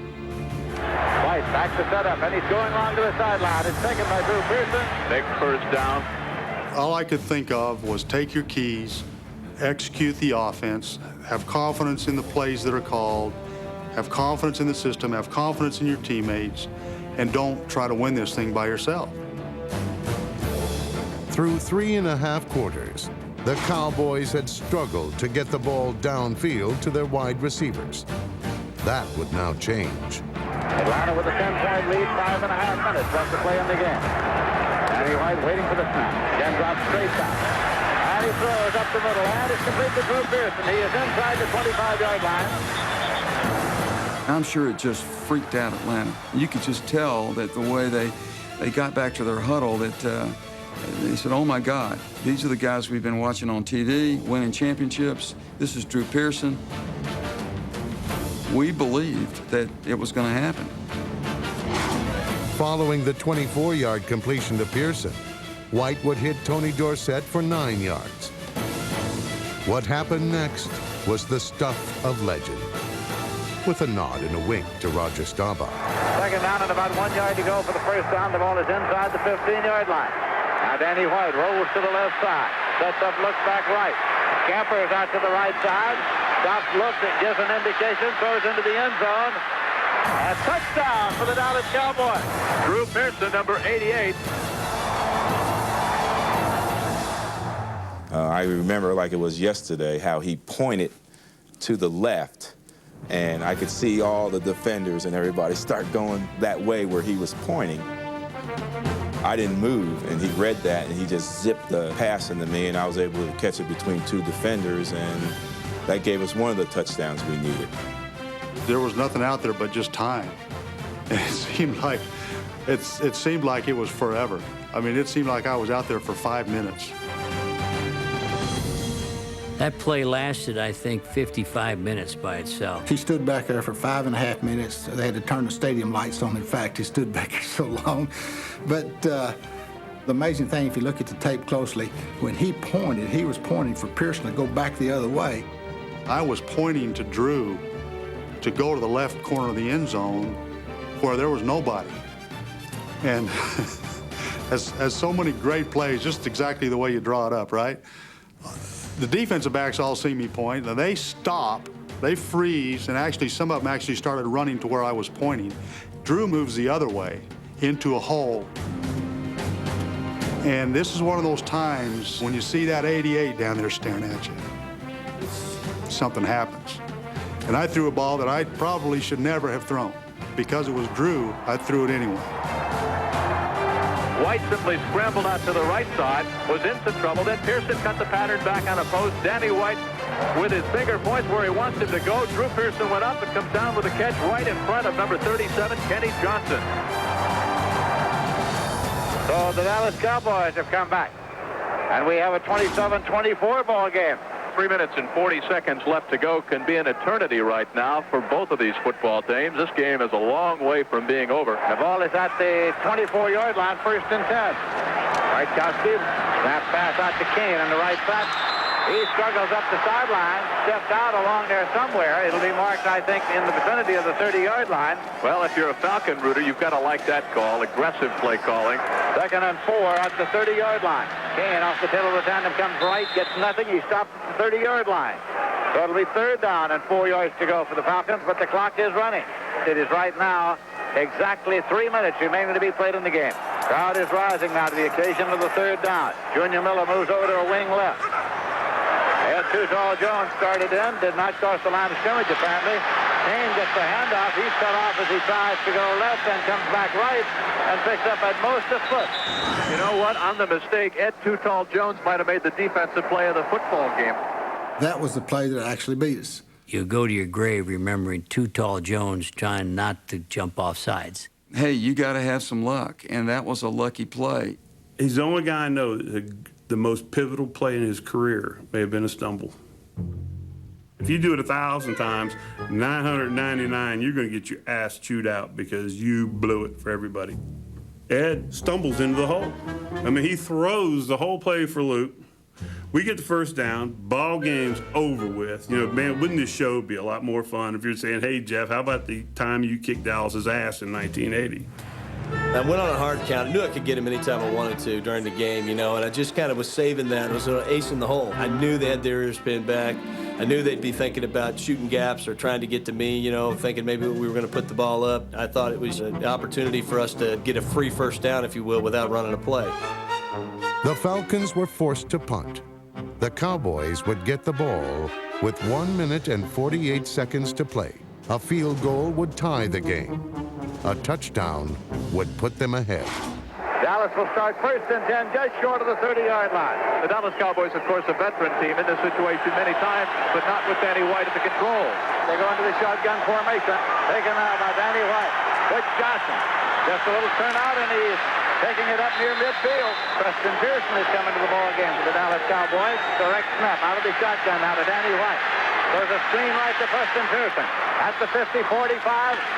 White back to set up, and he's going along to the sideline. It's taken by Drew Pearson. Big first down. All I could think of was take your keys, execute the offense, have confidence in the plays that are called, have confidence in the system, have confidence in your teammates, and don't try to win this thing by yourself. Through 3.5 quarters, the Cowboys had struggled to get the ball downfield to their wide receivers. That would now change. Atlanta with a 10-point lead, 5.5 minutes left to play in the game. Danny White waiting for the snap. Again drops straight down. And he throws up the middle, and it's complete to Drew Pearson. He is inside the 25-yard line. I'm sure it just freaked out Atlanta. You could just tell that the way they got back to their huddle that they said, oh my God, these are the guys we've been watching on TV, winning championships. This is Drew Pearson. We believed that it was going to happen. Following the 24-yard completion to Pearson, White would hit Tony Dorsett for 9 yards. What happened next was the stuff of legend, with a nod and a wink to Roger Staubach. 2nd down and about 1 yard to go for the first down. The ball is inside the 15-yard line. Now Danny White rolls to the left side. Sets up, looks back right. Scampers out to the right side. Stops, looks, and gives an indication. Throws into the end zone. A touchdown for the Dallas Cowboys. Drew Pearson, number 88. I remember like it was yesterday how he pointed to the left, and I could see all the defenders and everybody start going that way where he was pointing. I didn't move, and he read that, and he just zipped the pass into me, and I was able to catch it between 2 defenders, and that gave us one of the touchdowns we needed. There was nothing out there but just time. It seemed like it was forever. I mean, it seemed like I was out there for 5 minutes. That play lasted, I think, 55 minutes by itself. He stood back there for 5.5 minutes. They had to turn the stadium lights on. In fact, he stood back there so long. But the amazing thing, if you look at the tape closely, when he pointed, he was pointing for Pearson to go back the other way. I was pointing to Drew to go to the left corner of the end zone where there was nobody. And as so many great plays, just exactly the way you draw it up, right? The defensive backs all see me point. Now they stop, they freeze, and actually some of them actually started running to where I was pointing. Drew moves the other way into a hole. And this is one of those times when you see that 88 down there staring at you, something happens. And I threw a ball that I probably should never have thrown. Because it was Drew, I threw it anyway. White simply scrambled out to the right side, was in some trouble. Then Pearson cut the pattern back on a post. Danny White with his finger points where he wants him to go. Drew Pearson went up and comes down with a catch right in front of number 37, Kenny Johnson. So the Dallas Cowboys have come back. And we have a 27-24 ball game. 3 minutes and 40 seconds left to go. Can be an eternity right now for both of these football teams. This game is a long way from being over. The ball is at the 24-yard line, 1st and 10. Raitkowski, snap pass out to Kane on the right side. He struggles up the sideline, stepped out along there somewhere. It'll be marked, I think, in the vicinity of the 30-yard line. Well, if you're a Falcon rooter, you've got to like that call. Aggressive play calling. 2nd and 4 at the 30-yard line. Kane off the tail of the tandem comes right, gets nothing. He stops at the 30-yard line. So it'll be 3rd down and 4 yards to go for the Falcons, but the clock is running. It is right now exactly 3 minutes remaining to be played in the game. Crowd is rising now to the occasion of the 3rd down. Junior Miller moves over to a wing left. Ed Too Tall Jones started in, did not cross the line of scrimmage apparently. Kane gets the handoff. He's cut off as he tries to go left and comes back right and picks up at most a foot. You know what? On the mistake, Ed Too Tall Jones might have made the defensive play of the football game. That was the play that actually beat us. You go to your grave remembering Too Tall Jones trying not to jump off sides. Hey, you got to have some luck, and that was a lucky play. He's the only guy I know that the most pivotal play in his career may have been a stumble. If you do it 1,000 times, 999, you're going to get your ass chewed out because you blew it for everybody. Ed stumbles into the hole. I mean, he throws the whole play for a loop. We get the 1st down, ball game's over with. You know, man, wouldn't this show be a lot more fun if you're saying, hey, Jeff, how about the time you kicked Dallas's ass in 1980? I went on a hard count. I knew I could get him anytime I wanted to during the game, you know, and I just kind of was saving that. It was an ace in the hole. I knew they had their ears pinned back. I knew they'd be thinking about shooting gaps or trying to get to me, you know, thinking maybe we were going to put the ball up. I thought it was an opportunity for us to get a free 1st down, if you will, without running a play. The Falcons were forced to punt. The Cowboys would get the ball with 1 minute and 48 seconds to play. A field goal would tie the game. A touchdown would put them ahead. Dallas will start 1st and 10, just short of the 30-yard line. The Dallas Cowboys, of course, a veteran team in this situation many times, but not with Danny White at the control. They go into the shotgun formation, taken out by Danny White. Butch Johnson, just a little turnout, and he's taking it up near midfield. Preston Pearson is coming to the ball game for the Dallas Cowboys. Direct snap out of the shotgun now to Danny White. There's a screen right to Preston Pearson. At the 50, 45,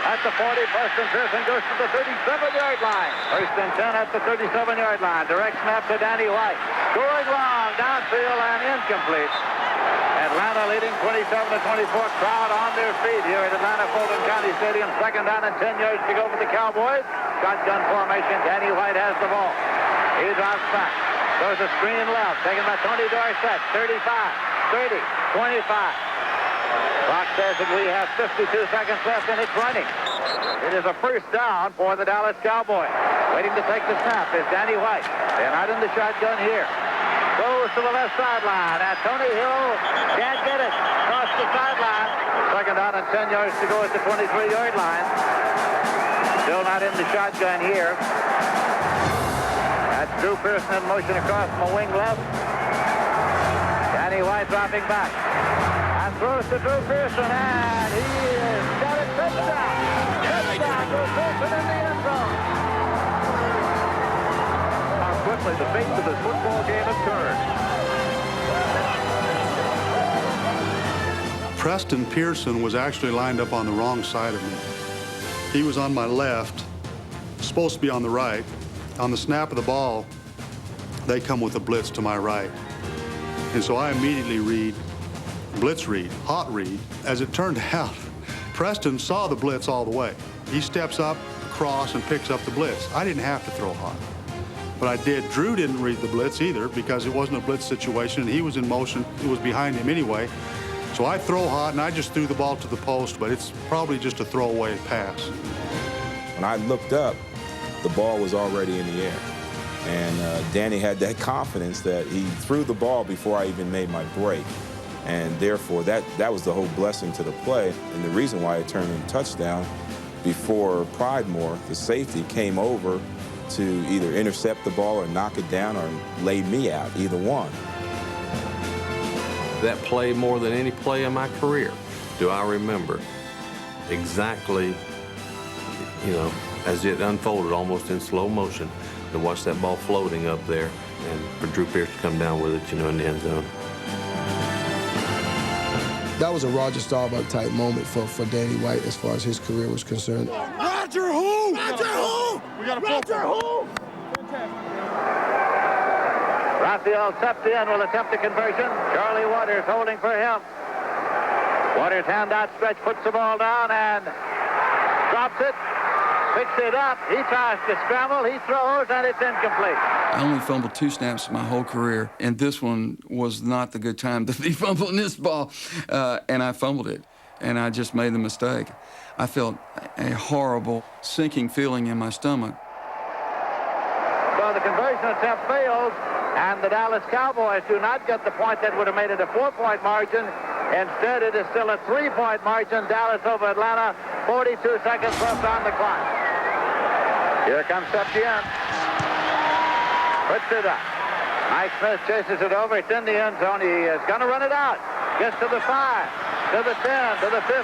at the 40, Preston Pearson goes to the 37-yard line. 1st and 10 at the 37-yard line. Direct snap to Danny White. Going long, downfield and incomplete. Atlanta leading 27-24. Crowd on their feet here at Atlanta Fulton County Stadium. 2nd down and 10 yards to go for the Cowboys. Shotgun formation. Danny White has the ball. He drops back. There's a screen left. Taken by Tony Dorsett. 35, 30, 25. Clock says that we have 52 seconds left, and it's running. It is a 1st down for the Dallas Cowboys. Waiting to take the snap is Danny White. They're not in the shotgun here. Goes to the left sideline, and Tony Hill can't get it. Across the sideline. 2nd down and 10 yards to go at the 23-yard line. Still not in the shotgun here. That's Drew Pearson in motion across from the wing left. Danny White dropping back. And throws to Drew Pearson, and he has got a touchdown. Touchdown, Drew Pearson in the end zone. How quickly the face of this football game has turned. Preston Pearson was actually lined up on the wrong side of me. He was on my left, supposed to be on the right. On the snap of the ball, they come with a blitz to my right. And so I immediately read, blitz read, hot read. As it turned out, Preston saw the blitz all the way. He steps up, across, and picks up the blitz. I didn't have to throw hot, but I did. Drew didn't read the blitz either because it wasn't a blitz situation. He was in motion. It was behind him anyway. So I throw hot, and I just threw the ball to the post, but it's probably just a throwaway pass. When I looked up, the ball was already in the air. And Danny had that confidence that he threw the ball before I even made my break. And therefore, that was the whole blessing to the play. And the reason why it turned into a touchdown, before Pridemore, the safety, came over to either intercept the ball or knock it down or lay me out, either one. That play, more than any play in my career, do I remember exactly, you know, as it unfolded almost in slow motion, to watch that ball floating up there and for Drew Pearson to come down with it, you know, in the end zone. That was a Roger Staubach type moment for Danny White as far as his career was concerned. Roger who? Roger who? We got a Roger who? Raphael Septien will attempt the conversion. Charlie Waters holding for him. Waters hand outstretched, puts the ball down and drops it. Picks it up. He tries to scramble. He throws, and it's incomplete. I only fumbled 2 snaps my whole career, and this one was not the good time to be fumbling this ball, and I fumbled it, and I just made the mistake. I felt a horrible sinking feeling in my stomach. So the conversion attempt fails, and the Dallas Cowboys do not get the point that would have made it a 4-point margin. Instead, it is still a 3-point margin. Dallas over Atlanta. 42 seconds left on the clock. Here comes Septien. Puts it up. Mike Smith chases it over. It's in the end zone. He is going to run it out. Gets to the 5, to the 10, to the 15.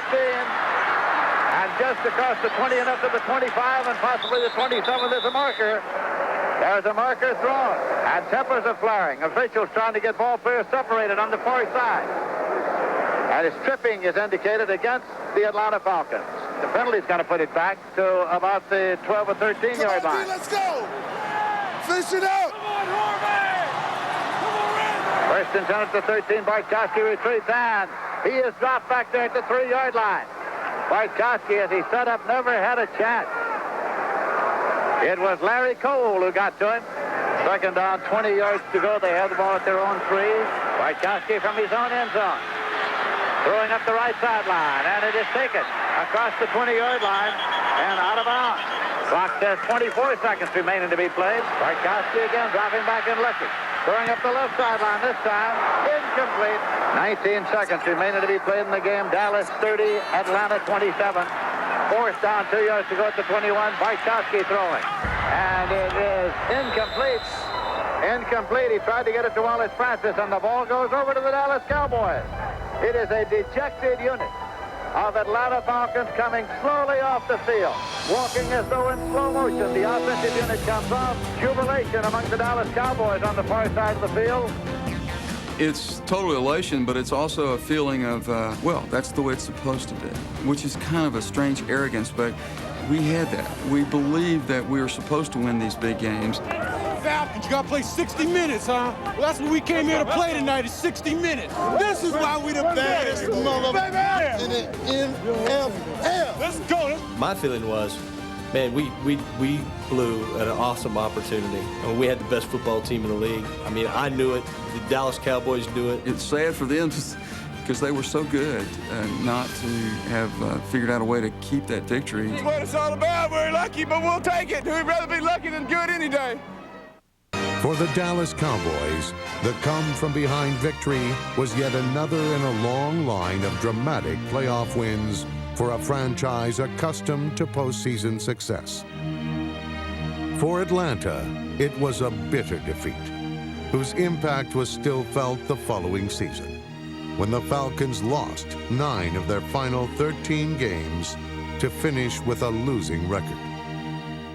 And just across the 20 and up to the 25 and possibly the 27, there's a marker. There's a marker thrown. And tempers are flaring. Officials trying to get ball players separated on the far side. And his tripping is indicated against the Atlanta Falcons. The penalty's going to put it back to about the 12 or 13-yard line. Let's go. Fish it out. Come on, Horvath. Come on, Randy. First and 10 at the 13. Bartkowski retreats, and he is dropped back there at the 3-yard line. Bartkowski, as he set up, never had a chance. It was Larry Cole who got to him. Second down, 20 yards to go. They have the ball at their own 3. Bartkowski from his own end zone. Throwing up the right sideline, and it is taken across the 20-yard line and out of bounds. Clock says 24 seconds remaining to be played. Bartkowski again dropping back and looking. Throwing up the left sideline this time. Incomplete. 19 seconds remaining to be played in the game. Dallas 30, Atlanta 27. Fourth down, 2 yards to go at the 21. Bartkowski throwing. And it is incomplete. Incomplete. He tried to get it to Wallace Francis, and the ball goes over to the Dallas Cowboys. It is a dejected unit of Atlanta Falcons coming slowly off the field, walking as though in slow motion. The offensive unit comes off. Jubilation among the Dallas Cowboys on the far side of the field. It's total elation, but it's also a feeling of, well, that's the way it's supposed to be, which is kind of a strange arrogance, but we had that. We believed that we were supposed to win these big games. Falcons, you gotta play 60 minutes, huh? Well, that's what we came here to play tonight, is 60 minutes. This is why we the baddest motherfuckers in the NFL. Let's go. My feeling was, man, we blew an awesome opportunity. I mean, we had the best football team in the league. I mean, I knew it. The Dallas Cowboys knew it. It's sad for them because they were so good not to have figured out a way to keep that victory. That's what it's all about. We're lucky, but we'll take it. We'd rather be lucky than good any day. For the Dallas Cowboys, the come-from-behind victory was yet another in a long line of dramatic playoff wins for a franchise accustomed to postseason success. For Atlanta, it was a bitter defeat, whose impact was still felt the following season, when the Falcons lost 9 of their final 13 games to finish with a losing record.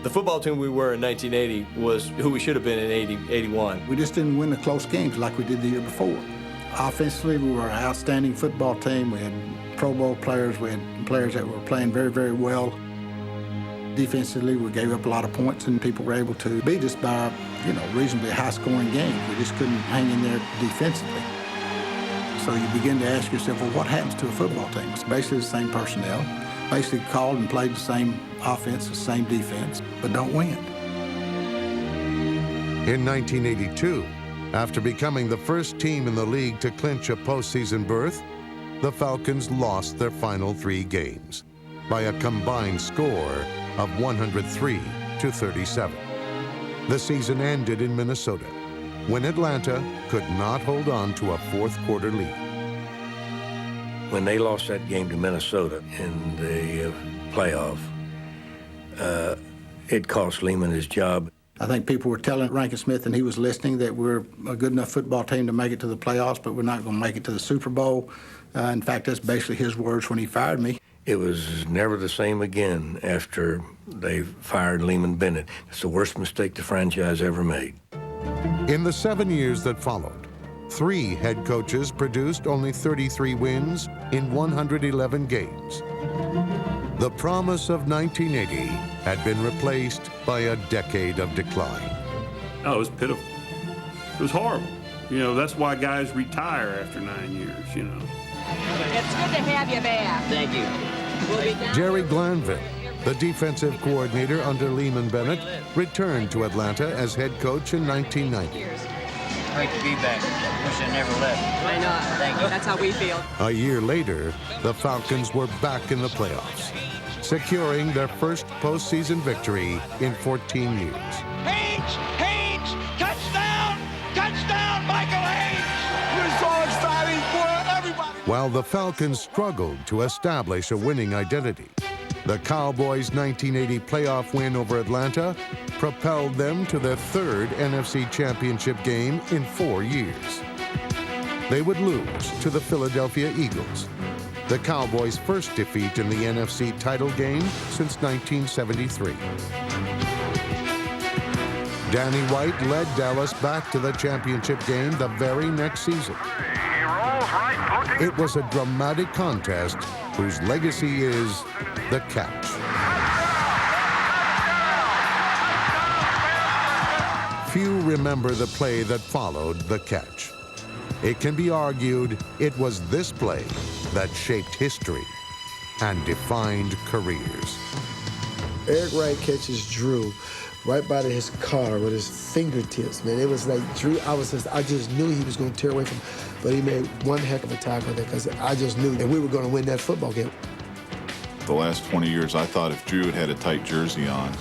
The football team we were in 1980 was who we should have been in 81. We just didn't win the close games like we did the year before. Offensively, we were an outstanding football team. We had Pro Bowl players. We had players that were playing very, very well. Defensively, we gave up a lot of points, and people were able to beat us by, reasonably high-scoring games. We just couldn't hang in there defensively. So you begin to ask yourself, well, what happens to a football team? It's basically the same personnel, basically called and played the same offense, the same defense, but don't win. In 1982, after becoming the first team in the league to clinch a postseason berth, the Falcons lost their final 3 games by a combined score of 103-37. The season ended in Minnesota when Atlanta could not hold on to a fourth-quarter lead. When they lost that game to Minnesota in the playoff, it cost Lehman his job. I think people were telling Rankin Smith, and he was listening, that we're a good enough football team to make it to the playoffs, but we're not going to make it to the Super Bowl. In fact, that's basically his words when he fired me. It was never the same again after they fired Lehman Bennett. It's the worst mistake the franchise ever made. In the 7 years that followed, 3 head coaches produced only 33 wins in 111 games. The promise of 1980 had been replaced by a decade of decline. Oh, it was pitiful. It was horrible. That's why guys retire after 9 years, It's good to have you back. Thank you. Jerry Glanville, the defensive coordinator under Lehman Bennett, returned to Atlanta as head coach in 1990. Great to be back. Wish I never left. I know. Thank you. That's how we feel. A year later, the Falcons were back in the playoffs, securing their first postseason victory in 14 years. Haynes, touchdown, Michael Haynes. We're so exciting for everybody. While the Falcons struggled to establish a winning identity, the Cowboys' 1980 playoff win over Atlanta propelled them to their 3rd NFC Championship game in 4 years. They would lose to the Philadelphia Eagles, the Cowboys' first defeat in the NFC title game since 1973. Danny White led Dallas back to the championship game the very next season. It was a dramatic contest whose legacy is the catch. Few remember the play that followed the catch. It can be argued it was this play that shaped history and defined careers. Eric Wright catches Drew right by his car with his fingertips, man. It was like Drew, I just knew he was going to tear away from him. But he made one heck of a tackle there because I just knew that we were going to win that football game. The last 20 years, I thought if Drew had had a tight jersey on,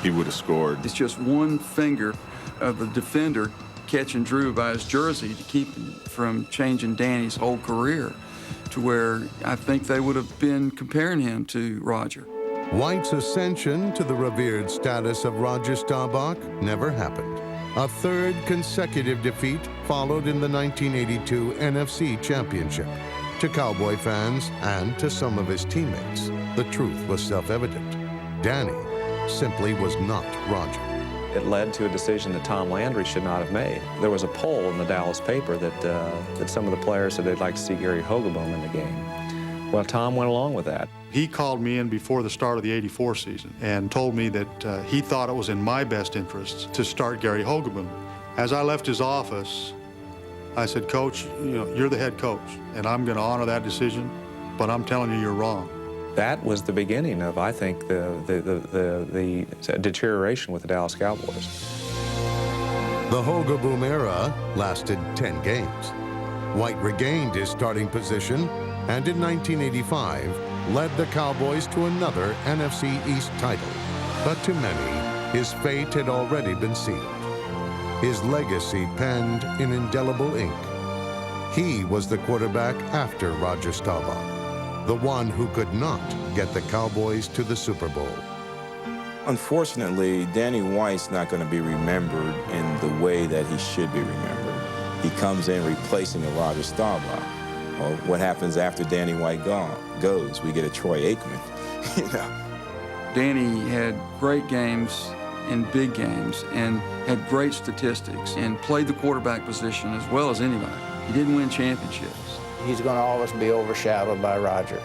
he would have scored. It's just one finger of the defender catching Drew by his jersey to keep him from changing Danny's whole career, to where I think they would have been comparing him to Roger. White's ascension to the revered status of Roger Staubach never happened. A 3rd consecutive defeat followed in the 1982 NFC Championship. To Cowboy fans and to some of his teammates, the truth was self-evident. Danny simply was not Roger. It led to a decision that Tom Landry should not have made. There was a poll in the Dallas paper that some of the players said they'd like to see Gary Hogeboom in the game. Well, Tom went along with that. He called me in before the start of the '84 season and told me that he thought it was in my best interest to start Gary Hogeboom. As I left his office, I said, Coach, you're the head coach, and I'm going to honor that decision, but I'm telling you, you're wrong. That was the beginning of, I think, the deterioration with the Dallas Cowboys. The Hogeboom era lasted 10 games. White regained his starting position and in 1985 led the Cowboys to another NFC East title. But to many, his fate had already been sealed. His legacy penned in indelible ink. He was the quarterback after Roger Staubach, the one who could not get the Cowboys to the Super Bowl. Unfortunately, Danny White's not going to be remembered in the way that he should be remembered. He comes in replacing a Roger Staubach. Well, what happens after Danny White goes? We get a Troy Aikman, Danny had great games in big games and had great statistics and played the quarterback position as well as anybody. He didn't win championships. He's going to always be overshadowed by Roger.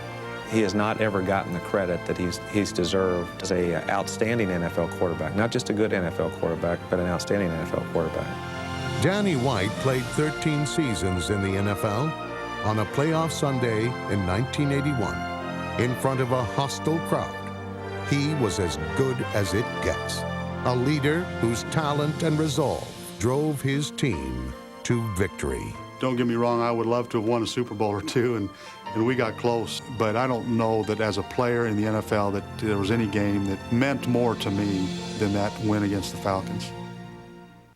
He has not ever gotten the credit that he's deserved as a outstanding NFL quarterback. Not just a good NFL quarterback, but an outstanding NFL quarterback. Danny White played 13 seasons in the NFL on a playoff Sunday in 1981 in front of a hostile crowd. He was as good as it gets. A leader whose talent and resolve drove his team to victory. Don't get me wrong, I would love to have won a Super Bowl or two, and we got close. But I don't know that as a player in the NFL that there was any game that meant more to me than that win against the Falcons.